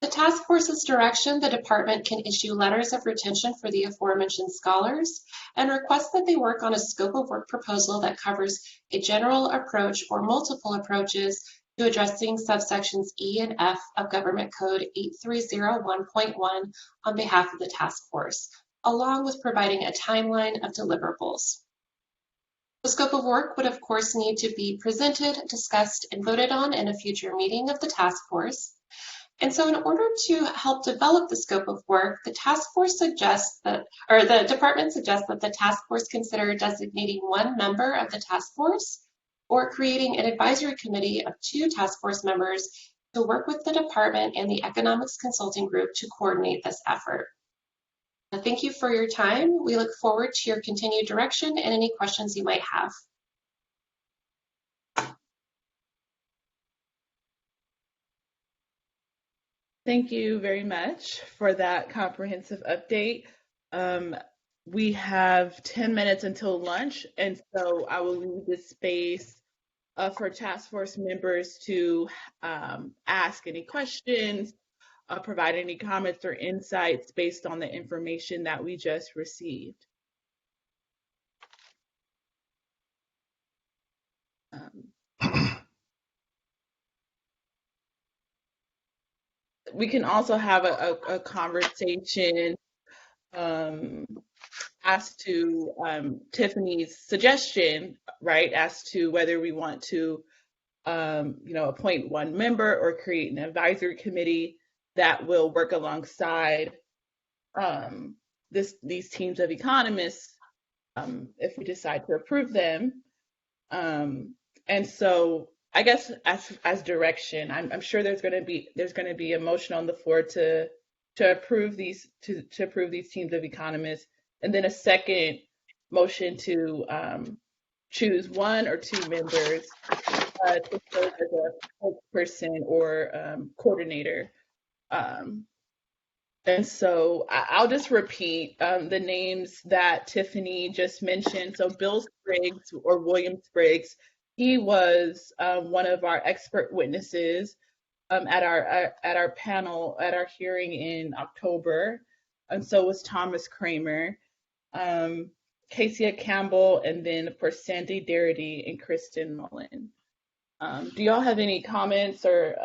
The task force's direction, the department can issue letters of retention for the aforementioned scholars and request that they work on a scope of work proposal that covers a general approach or multiple approaches to addressing subsections E and F of Government Code 8301.1 on behalf of the task force, along with providing a timeline of deliverables. The scope of work would of course need to be presented, discussed, and voted on in a future meeting of the task force. And so in order to help develop the scope of work, the task force suggests that, or the department suggests that the task force consider designating one member of the task force or creating an advisory committee of 2 task force members to work with the department and the economics consulting group to coordinate this effort. Thank you for your time. We look forward to your continued direction and any questions you might have. Thank you very much for that comprehensive update. We have 10 minutes until lunch, and so I will leave this space for task force members to ask any questions, provide any comments or insights based on the information that we just received. We can also have a conversation as to Tiffany's suggestion, right, as to whether we want to, appoint one member or create an advisory committee that will work alongside these teams of economists if we decide to approve them. And so I guess as direction, I'm sure there's going to be a motion on the floor to approve these teams of economists, and then a second motion to choose 1 or 2 members to serve as a spokesperson or coordinator. And so I'll just repeat the names that Tiffany just mentioned. So Bill Spriggs or William Spriggs, he was one of our expert witnesses at our panel, at our hearing in October. And so was Thomas Kramer, Kesia Campbell, and then of course Sandy Darity and Kristen Mullen. Do y'all have any comments or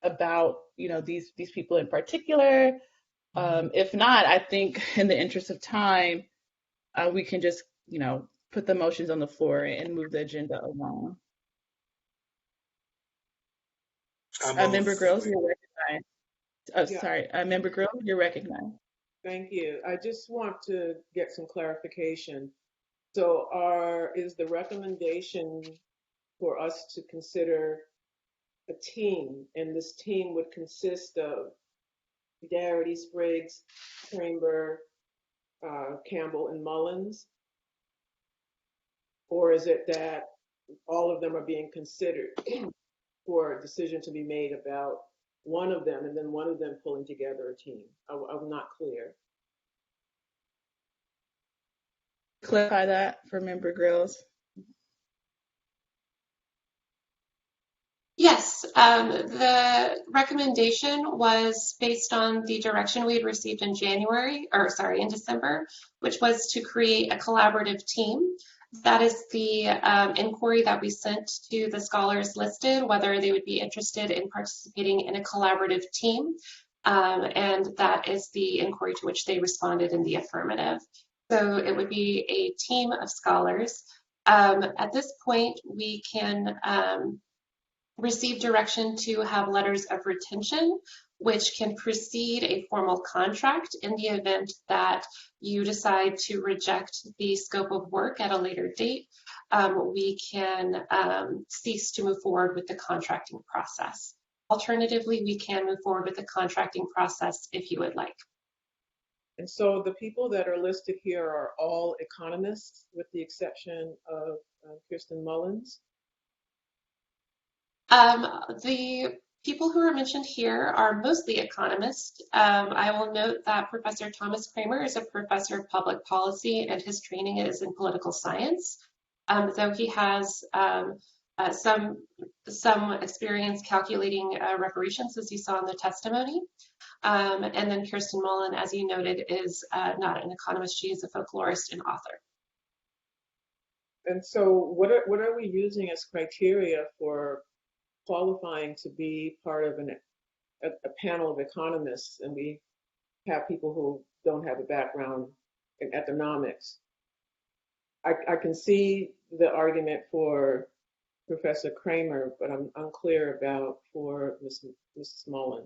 about these people in particular? If not, I think in the interest of time, we can just put the motions on the floor and move the agenda along. Member Grills, you're recognized. Oh, yeah. Sorry, Member Grills, you're recognized. Thank you. I just want to get some clarification. So is the recommendation for us to consider a team, and this team would consist of Darity, Spriggs, Kramer, Campbell, and Mullins? Or is it that all of them are being considered for a decision to be made about one of them, and then one of them pulling together a team? I'm not clear. Clarify that for Member Grills. Yes, the recommendation was based on the direction we had received in December, which was to create a collaborative team. That is the inquiry that we sent to the scholars listed, whether they would be interested in participating in a collaborative team. And that is the inquiry to which they responded in the affirmative. So it would be a team of scholars. At this point, we can receive direction to have letters of retention, which can precede a formal contract in the event that you decide to reject the scope of work at a later date. We can cease to move forward with the contracting process. Alternatively, we can move forward with the contracting process if you would like. And so the people that are listed here are all economists, with the exception of Kristen Mullins? The people who are mentioned here are mostly economists. I will note that Professor Thomas Kramer is a professor of public policy, and his training is in political science. Though he has some experience calculating reparations, as you saw in the testimony. And then Kirsten Mullen, as you noted, is not an economist. She is a folklorist and author. And so what are we using as criteria for qualifying to be part of a panel of economists, and we have people who don't have a background in economics? I can see the argument for Professor Kramer, but I'm unclear about for Mrs. Mullen.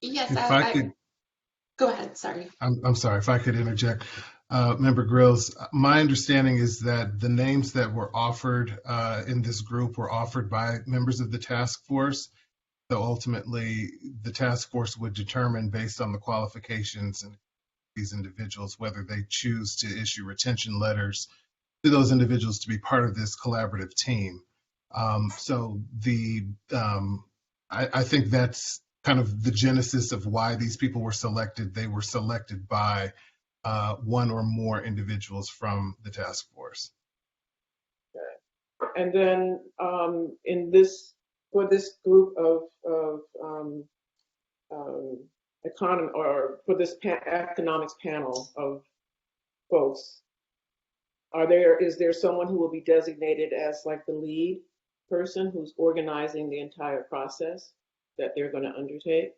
Yes, if I could, go ahead, sorry. I'm sorry, if I could interject. Member Grills, my understanding is that the names that were offered in this group were offered by members of the task force. So ultimately, the task force would determine, based on the qualifications and these individuals, whether they choose to issue retention letters to those individuals to be part of this collaborative team. I think that's kind of the genesis of why these people were selected. They were selected by one or more individuals from the task force. And then for this group of for this economics panel of folks, is there someone who will be designated as like the lead person who's organizing the entire process that they're going to undertake?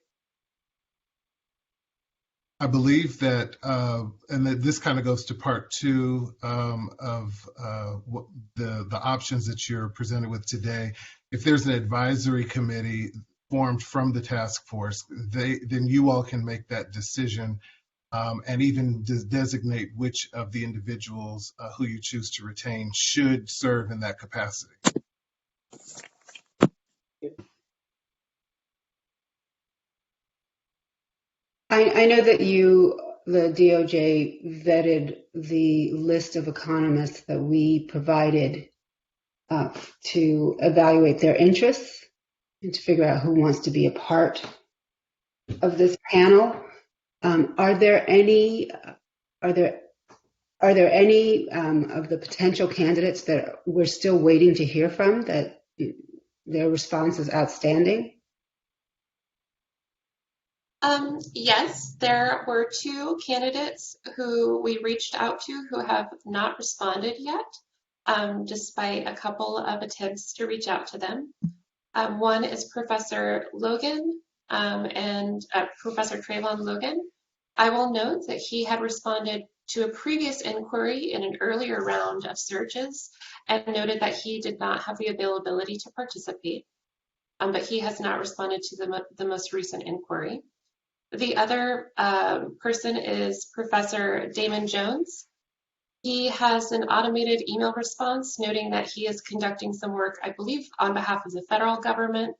I believe that, and that this kind of goes to part two of the options that you're presented with today. If there's an advisory committee formed from the task force, then you all can make that decision and even designate which of the individuals who you choose to retain should serve in that capacity. I know that the DOJ, vetted the list of economists that we provided to evaluate their interests and to figure out who wants to be a part of this panel. Are there any of the potential candidates that we're still waiting to hear from, that their response is outstanding? Yes, there were 2 candidates who we reached out to who have not responded yet, despite a couple of attempts to reach out to them. One is Professor Logan and Professor Trayvon Logan. I will note that he had responded to a previous inquiry in an earlier round of searches and noted that he did not have the availability to participate, but he has not responded to the most recent inquiry. The other person is Professor Damon Jones. He has an automated email response noting that he is conducting some work, I believe, on behalf of the federal government,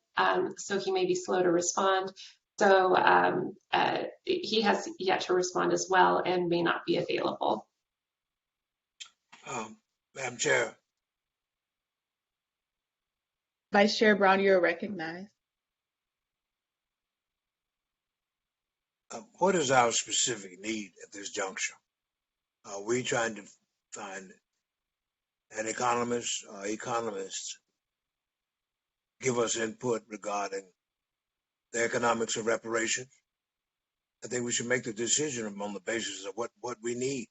so he may be slow to respond. So he has yet to respond as well and may not be available. Madam Chair. Vice Chair Brown, you're recognized. What is our specific need at this juncture? Are we trying to find an economist or economists give us input regarding the economics of reparations? I think we should make the decision on the basis of what we need.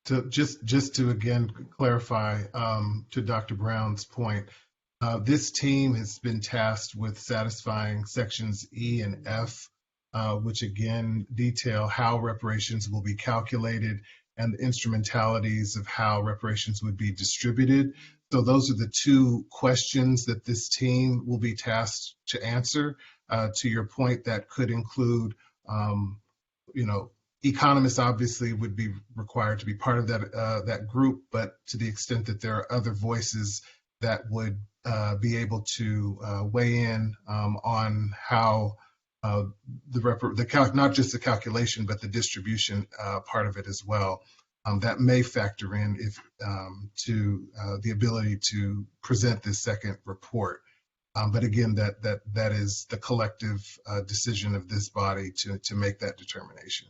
So just to again clarify to Dr. Brown's point, this team has been tasked with satisfying sections E and F, which again detail how reparations will be calculated and the instrumentalities of how reparations would be distributed. So those are the 2 questions that this team will be tasked to answer. To your point, that could include, economists obviously would be required to be part of that group, but to the extent that there are other voices that would be able to weigh in on how not just the calculation, but the distribution part of it as well, that may factor in to the ability to present this second report. But again, that is the collective decision of this body to make that determination.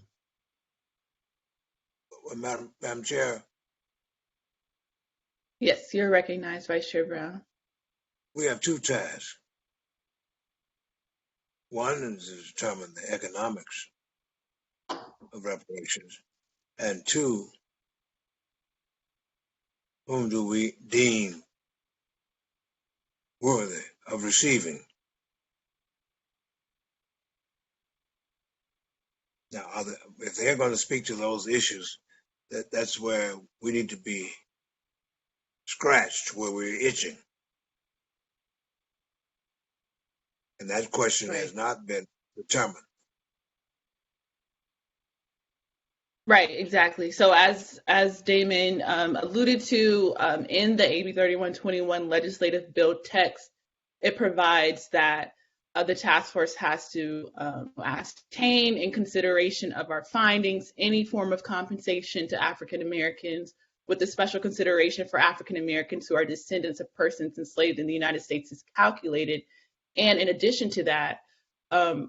Madam Chair. Yes, you're recognized, Vice Chair Brown. We have 2 tasks. One is to determine the economics of reparations, and 2, whom do we deem worthy of receiving? Now, if they're going to speak to those issues, that's where we need to be scratched, where we're itching. And that question Right. has not been determined. Right, exactly. So as Damon alluded to in the AB 3121 legislative bill text, it provides that the task force has to ascertain, in consideration of our findings, any form of compensation to African Americans, with a special consideration for African Americans who are descendants of persons enslaved in the United States is calculated. And in addition to that,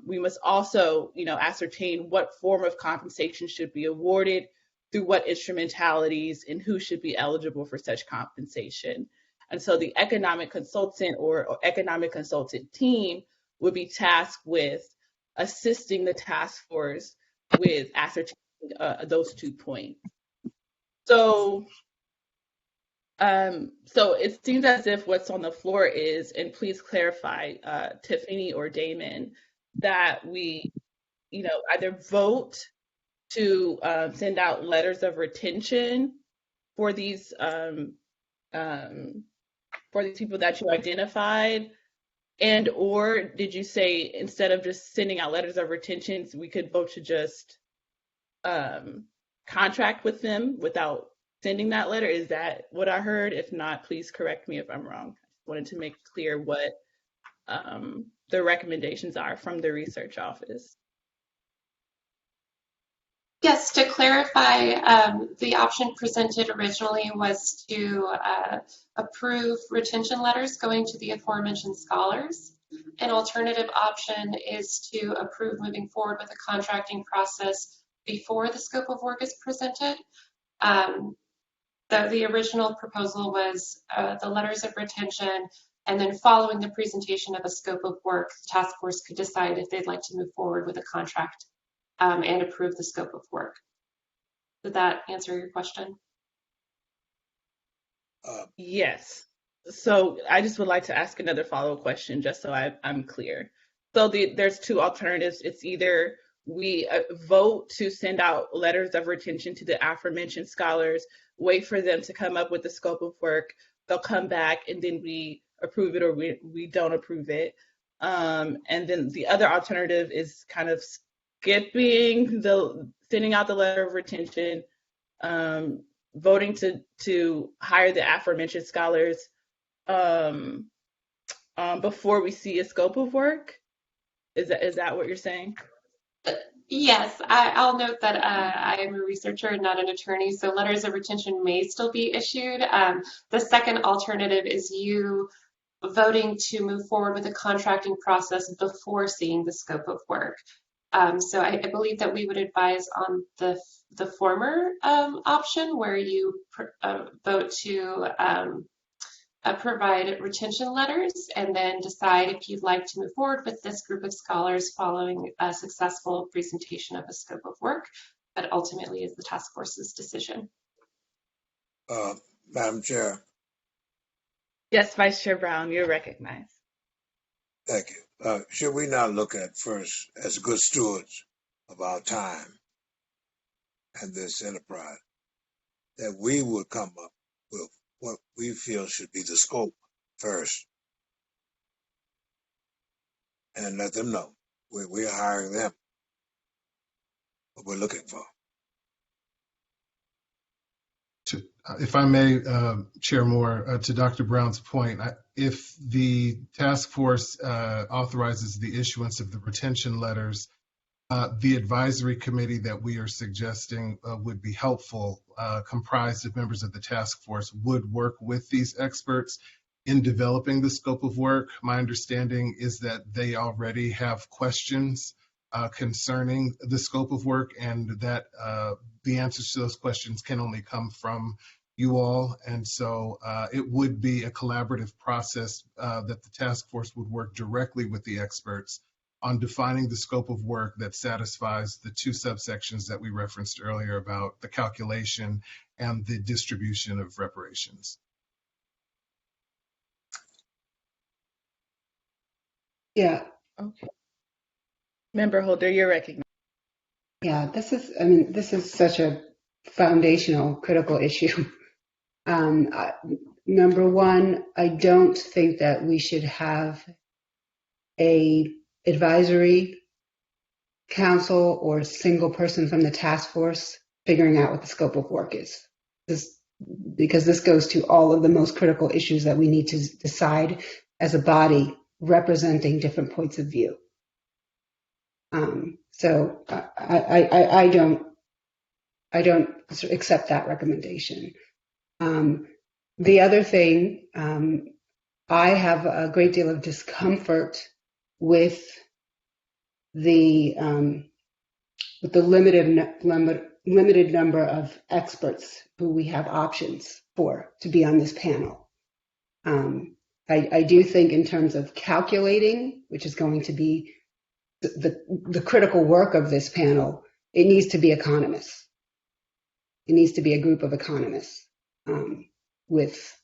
we must also, ascertain what form of compensation should be awarded, through what instrumentalities, and who should be eligible for such compensation. And so the economic consultant or economic consultant team would be tasked with assisting the task force with ascertaining those 2 points. So it seems as if what's on the floor is, and please clarify, Tiffany or Damon, that we, either vote to send out letters of retention for these people that you identified, and or did you say instead of just sending out letters of retention, we could vote to just contract with them without sending that letter? Is that what I heard? If not, please correct me if I'm wrong. I wanted to make clear what the recommendations are from the research office. Yes, to clarify, the option presented originally was to approve retention letters going to the aforementioned scholars. An alternative option is to approve moving forward with a contracting process before the scope of work is presented. The original proposal was the letters of retention, and then following the presentation of a scope of work, the task force could decide if they'd like to move forward with a contract and approve the scope of work. Did that answer your question? Yes. So I just would like to ask another follow-up question just so I'm clear. So there's 2 alternatives. It's either we vote to send out letters of retention to the aforementioned scholars, wait for them to come up with the scope of work, they'll come back, and then we approve it or we don't approve it. And then the other alternative is kind of skipping sending out the letter of retention, voting to hire the aforementioned scholars before we see a scope of work. Is that what you're saying? Yes, I'll note that I am a researcher and not an attorney, so letters of retention may still be issued. The second alternative is you voting to move forward with a contracting process before seeing the scope of work. So I believe that we would advise on the former option, where you vote to provide retention letters and then decide if you'd like to move forward with this group of scholars following a successful presentation of a scope of work. That ultimately is the task force's decision. Madam Chair. Yes, Vice Chair Brown, you're recognized. Thank you. Should we not look at first, as good stewards of our time and this enterprise, that we would come up with what we feel should be the scope first, and let them know we're hiring them, what we're looking for. If I may, Chair Moore, to Dr. Brown's point, if the task force authorizes the issuance of the retention letters, the advisory committee that we are suggesting would be helpful, comprised of members of the task force, would work with these experts in developing the scope of work. My understanding is that they already have questions concerning the scope of work, and that the answers to those questions can only come from you all. And so it would be a collaborative process that the task force would work directly with the experts on defining the scope of work that satisfies the 2 subsections that we referenced earlier about the calculation and the distribution of reparations. Yeah. Okay. Member Holder, you're recognized. Yeah, this is such a foundational, critical issue. Number one, I don't think that we should have a advisory council or a single person from the task force figuring out what the scope of work is. Because this goes to all of the most critical issues that we need to decide as a body representing different points of view. So I don't accept that recommendation. The other thing, I have a great deal of discomfort with the limited number of experts who we have options for to be on this panel. I do think in terms of calculating, which is going to be the critical work of this panel, it needs to be economists. It needs to be a group of economists with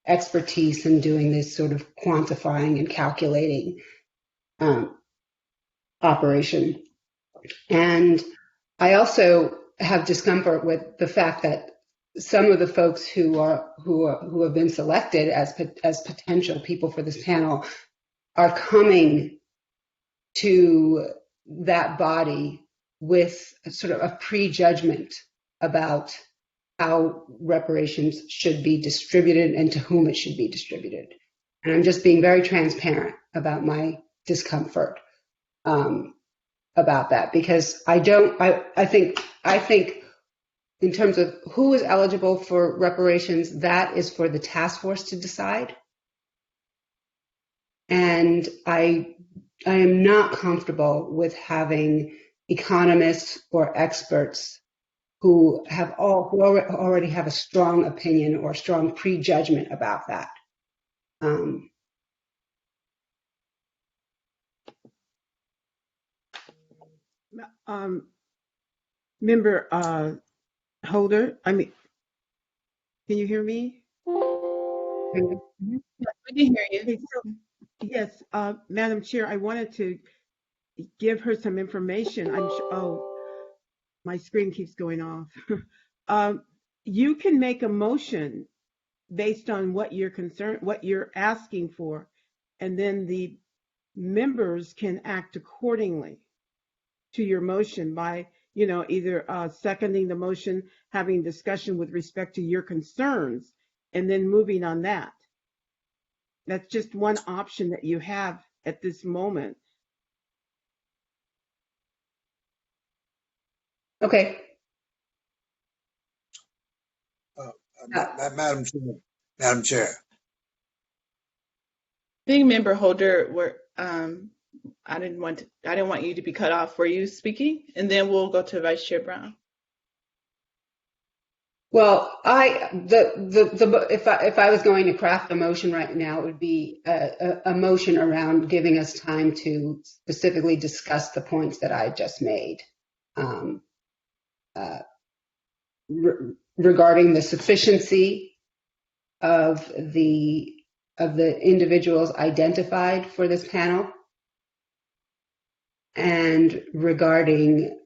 expertise in doing this sort of quantifying and calculating operation. And I also have discomfort with the fact that some of the folks who have been selected as potential people for this panel are coming to that body with sort of a prejudgment about how reparations should be distributed and to whom it should be distributed. And I'm just being very transparent about my discomfort about that, because I think in terms of who is eligible for reparations, that is for the task force to decide. And I am not comfortable with having economists or experts who already have a strong opinion or strong prejudgment about that. Member Holder, can you hear me? Mm-hmm. We can hear you. Yes, Madam Chair, I wanted to give her some information. My screen keeps going off. You can make a motion based on what you're asking for, and then the members can act accordingly to your motion by, either seconding the motion, having discussion with respect to your concerns, and then moving on that. That's just one option that you have at this moment. Okay. Madam Chair. Being Member Holder, I didn't want you to be cut off. Were you speaking? And then we'll go to Vice Chair Brown. Well, if I was going to craft a motion right now, it would be a motion around giving us time to specifically discuss the points that I just made regarding the sufficiency of the individuals identified for this panel, and regarding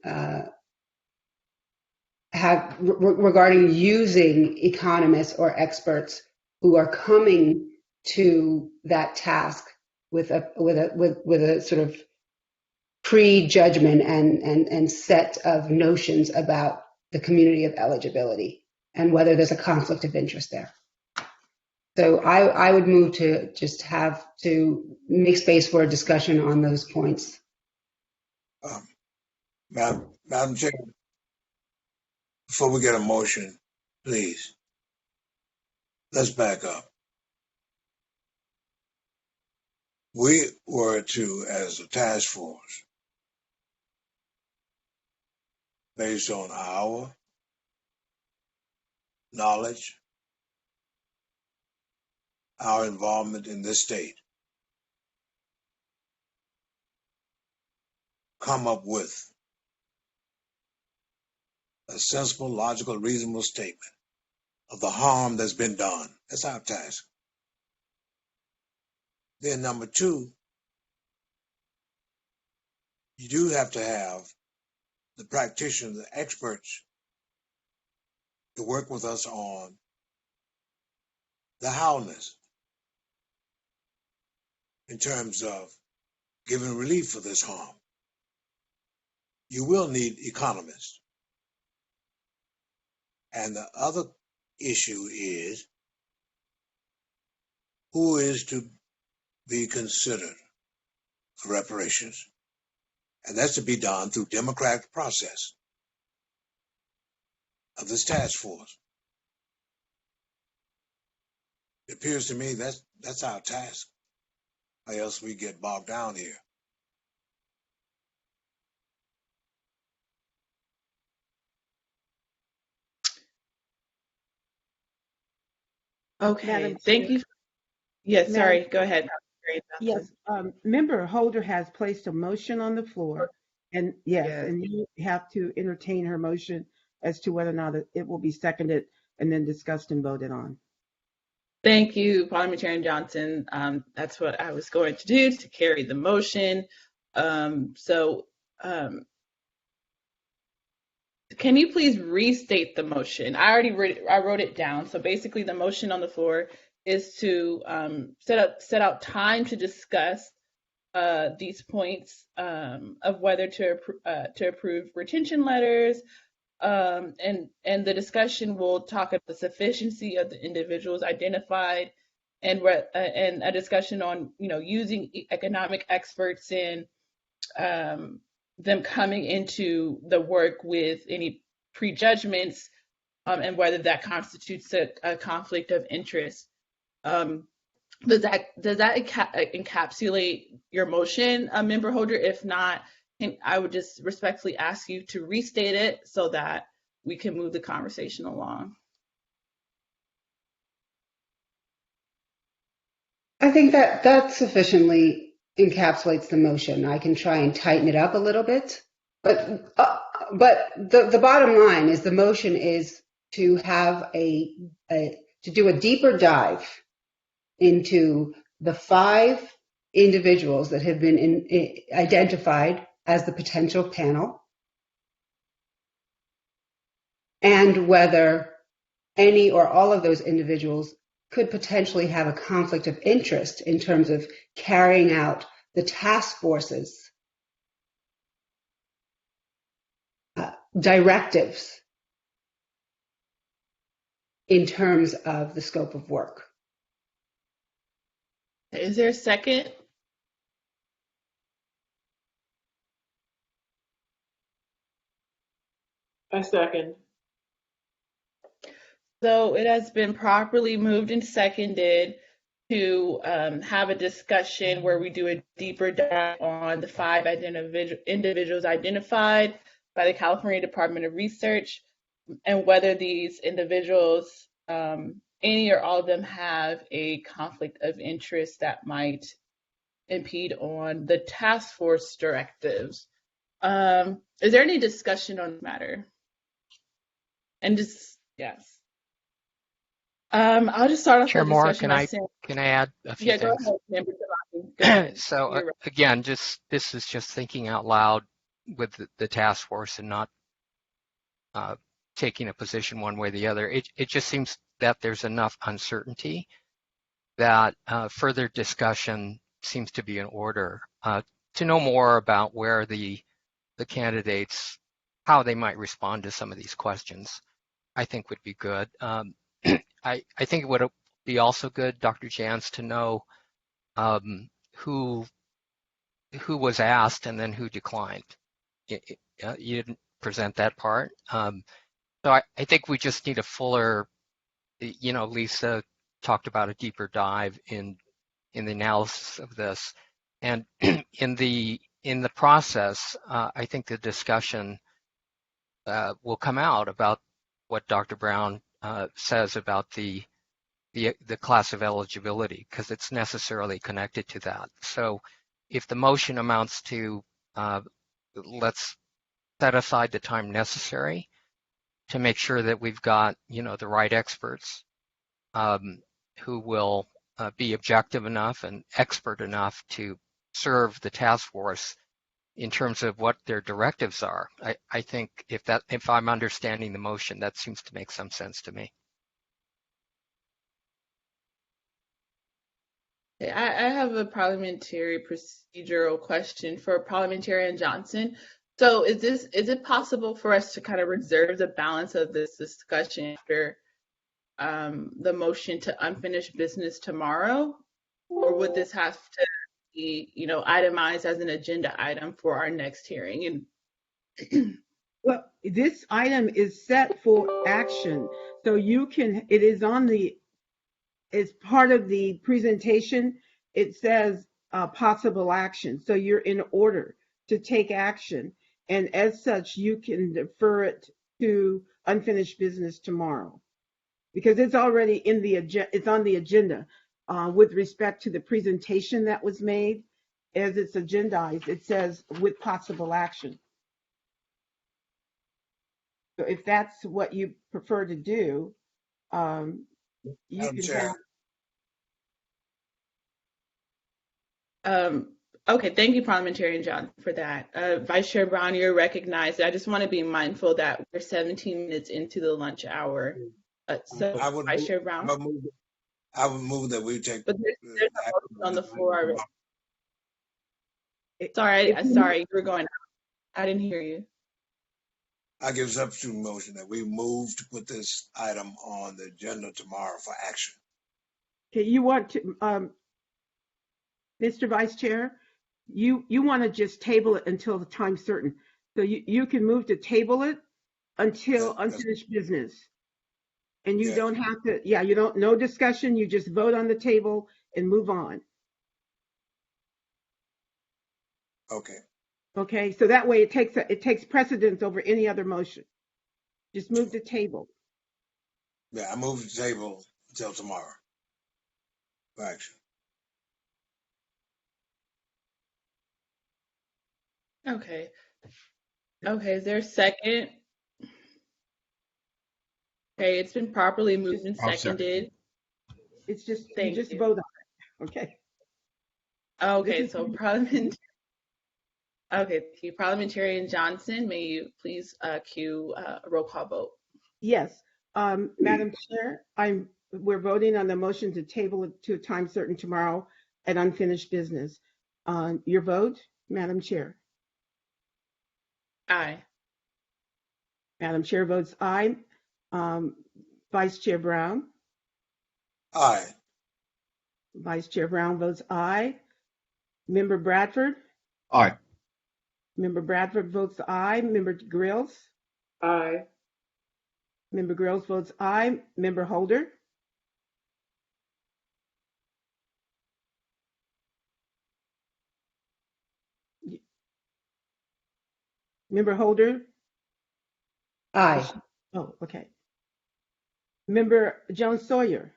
using economists or experts who are coming to that task with a sort of prejudgment and set of notions about the community of eligibility and whether there's a conflict of interest there. So I would move to just have to make space for a discussion on those points. Madam Chair, before we get a motion, please, let's back up. We were to, as a task force, based on our knowledge, our involvement in this state, come up with a sensible, logical, reasonable statement of the harm that's been done. That's our task. Then number two, you do have to have the practitioners, the experts, to work with us on the howness in terms of giving relief for this harm. You will need economists. And the other issue is who is to be considered for reparations. And that's to be done through democratic process of this task force. It appears to me that's our task, or else we get bogged down here. Okay, Madam thank Chair. you. Yes, Madam sorry, go ahead. Yes, Member Holder has placed a motion on the floor, and yes, and you have to entertain her motion as to whether or not it will be seconded and then discussed and voted on. Thank you, Parliamentarian Johnson. That's what I was going to do, to carry the motion. Can you please restate the motion? I wrote it down. So basically the motion on the floor is to set out time to discuss these points of whether to approve retention letters, and the discussion will talk about the sufficiency of the individuals identified, and a discussion on using economic experts in them coming into the work with any prejudgments, and whether that constitutes a conflict of interest. Does that encapsulate your motion, Member Holder? If not, I would just respectfully ask you to restate it so that we can move the conversation along. I think that sufficiently encapsulates the motion. I can try and tighten it up a little bit, but the bottom line is the motion is to have to do a deeper dive into the 5 individuals that have been identified as the potential panel, and whether any or all of those individuals could potentially have a conflict of interest in terms of carrying out the task force's directives in terms of the scope of work. Is there a second? I second. So it has been properly moved and seconded to have a discussion where we do a deeper dive on the 5 individuals identified by the California Department of Research, and whether these individuals, any or all of them, have a conflict of interest that might impede on the task force directives. Is there any discussion on the matter? And just, yes. I'll just start off Chair the Moore, discussion by saying, can I add a few go things? ahead, Member Tabaki. Go ahead. So You're right. again, this is just thinking out loud with the task force and not taking a position one way or the other. It just seems that there's enough uncertainty that further discussion seems to be in order. To know more about where the candidates, how they might respond to some of these questions, I think would be good. I think it would be also good, Dr. Jans, to know who was asked and then who declined. You didn't present that part. So I think we just need a fuller, Lisa talked about a deeper dive in the analysis of this. And in the process, I think the discussion will come out about what Dr. Brown says about the class of eligibility, because it's necessarily connected to that. So if the motion amounts to let's set aside the time necessary to make sure that we've got the right experts who will be objective enough and expert enough to serve the task force in terms of what their directives are. I think if I'm understanding the motion, that seems to make some sense to me. I have a parliamentary procedural question for Parliamentarian Johnson. So is it possible for us to kind of reserve the balance of this discussion after the motion to unfinished business tomorrow? Or would this have to be, itemized as an agenda item for our next hearing? And Well, this item is set for action, so it is as part of the presentation. It says possible action, so you're in order to take action, and as such, you can defer it to unfinished business tomorrow because it's already it's on the agenda with respect to the presentation that was made. As it's agendized, it says with possible action. So if that's what you prefer to do, you Madam can Chair, have. Okay, thank you, Parliamentarian John, for that. Vice Chair Brown, you're recognized. I just want to be mindful that we're 17 minutes into the lunch hour. So, Vice Chair Brown. I would move that we take. But there's a motion on the floor already. Sorry, you were going out. I didn't hear you. I give substitute motion that we move to put this item on the agenda tomorrow for action. Okay, you want to, Mr. Vice Chair, you want to just table it until the time certain. So you can move to table it until unfinished business. And you don't have to, no discussion, you just vote on the table and move on. Okay. Okay, so that way it takes precedence over any other motion. Just move the table. Yeah, I move the table until tomorrow for action. Okay. Okay, is there a second? Okay, it's been properly moved and seconded. It's just, you just vote on it, okay? Okay, so Parliamentarian Johnson, may you please cue a roll call vote? Yes, Madam Chair, we're voting on the motion to table it to a time certain tomorrow at unfinished business. Your vote, Madam Chair? Aye. Madam Chair votes aye. Vice Chair Brown? Aye. Vice Chair Brown votes aye. Member Bradford? Aye. Member Bradford votes aye. Member Grills? Aye. Member Grills votes aye. Member Holder? Member Holder? Aye. Oh, okay. Member Jones Sawyer?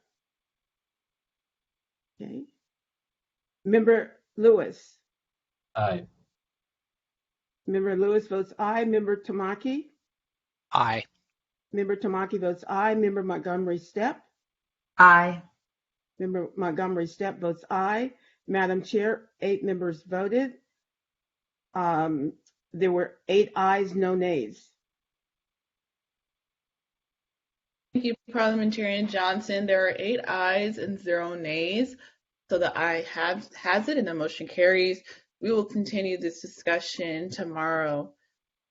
Okay. Member Lewis? Aye. Member Lewis votes aye. Member Tamaki? Aye. Member Tamaki votes aye. Member Montgomery Steppe? Aye. Member Montgomery Steppe votes aye. Madam Chair, 8 members voted. There were 8 ayes, no nays. Thank you, Parliamentarian Johnson. There are 8 ayes and 0 nays. So the aye has it and the motion carries. We will continue this discussion tomorrow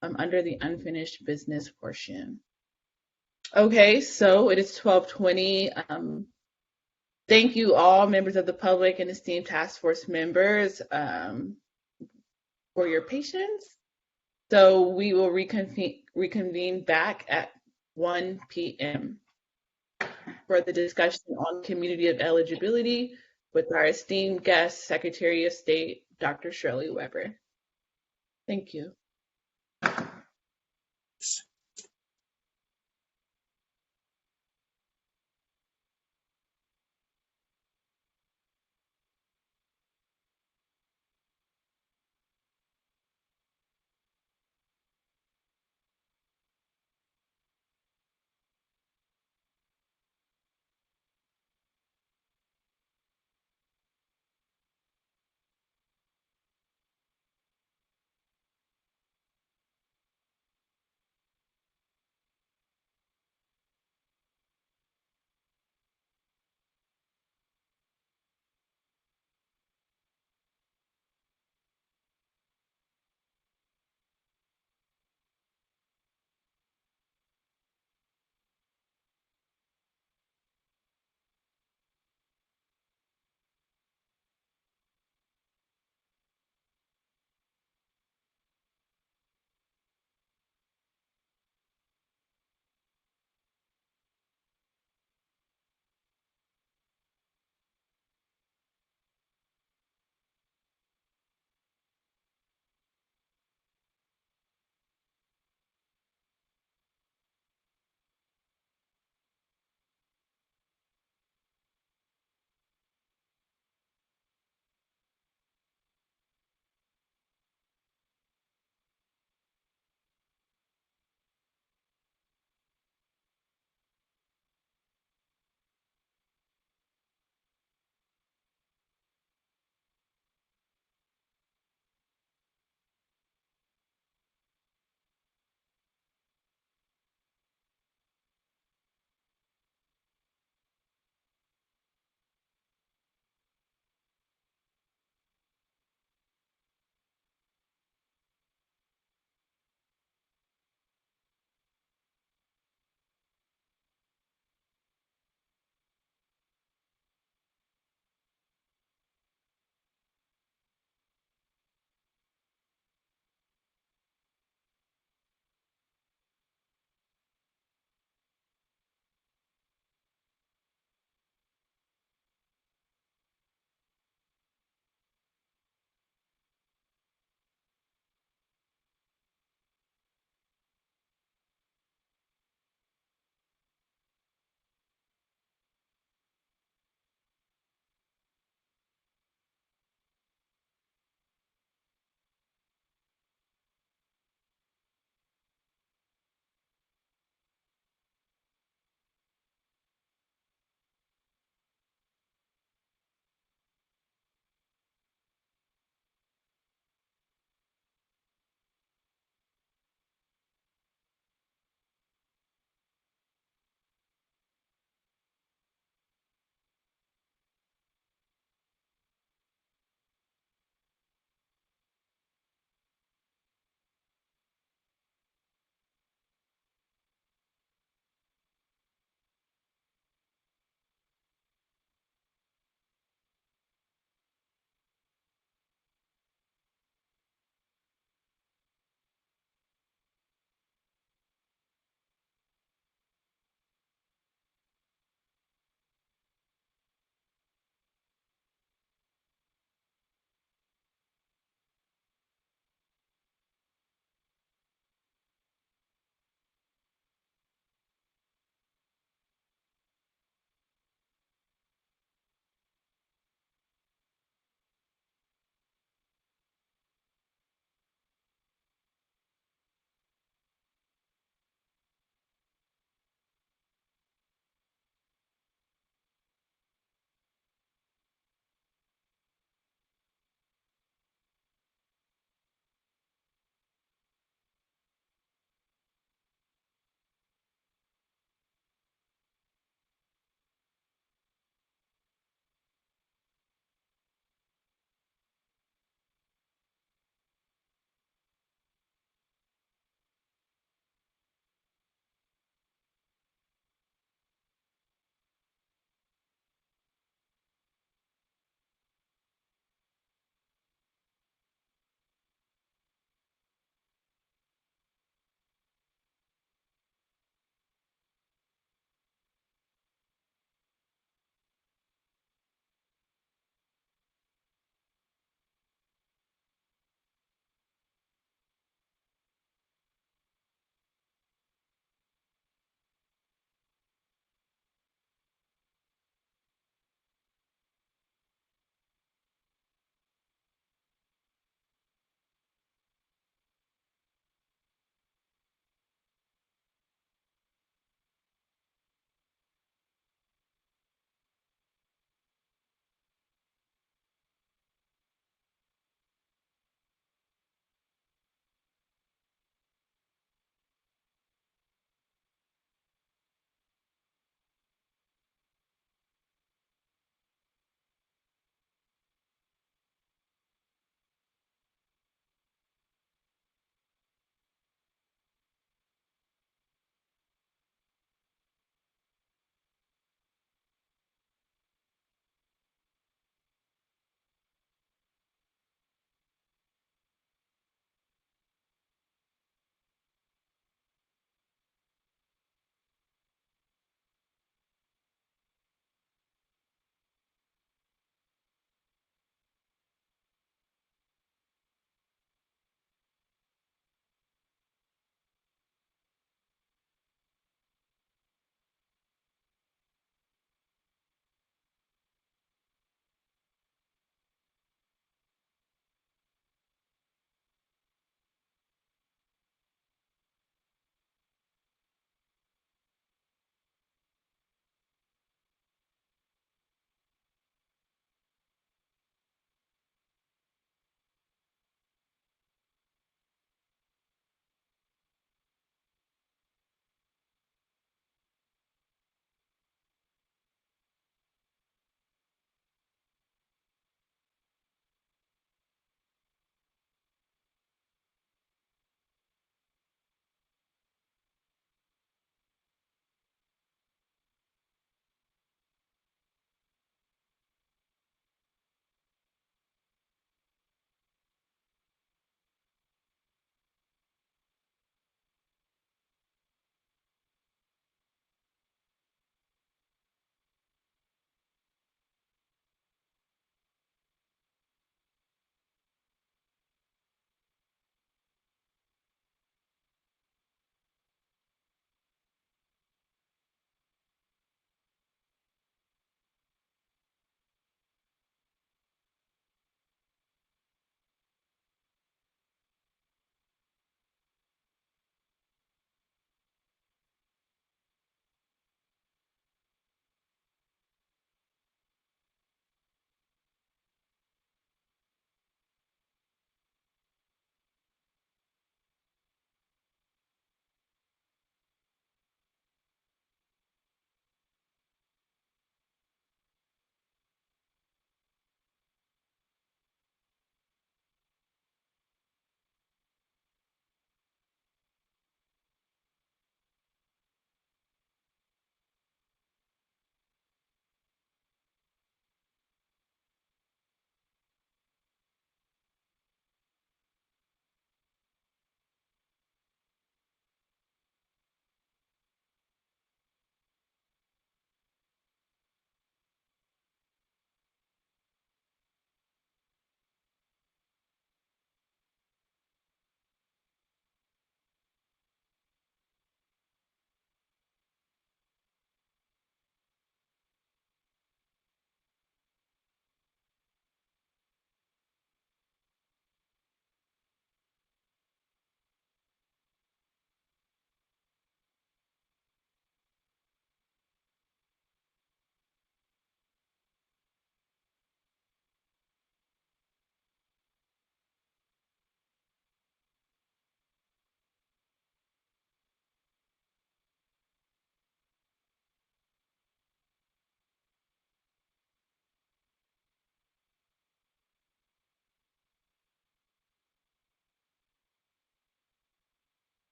under the unfinished business portion. Okay, so it is 12:20. Thank you all, members of the public and esteemed task force members, for your patience. So we will reconvene back at 1 p.m. for the discussion on community of eligibility with our esteemed guest, Secretary of State, Dr. Shirley Weber. Thank you.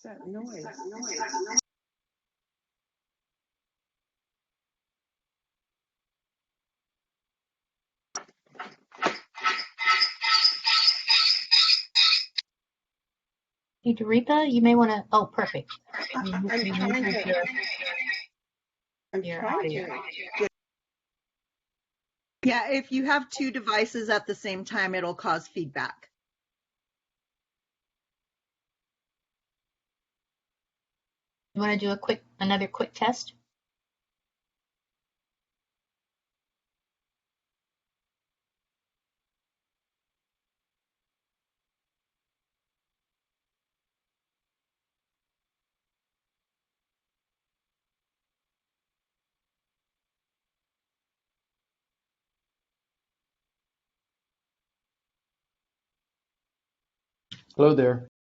that noise? Hey, Doretha, you may want to. Oh, perfect. I'm trying to. I'm Your trying audio. to. Yeah, if you have two devices at the same time, it'll cause feedback. You want to do another quick test? Hello there.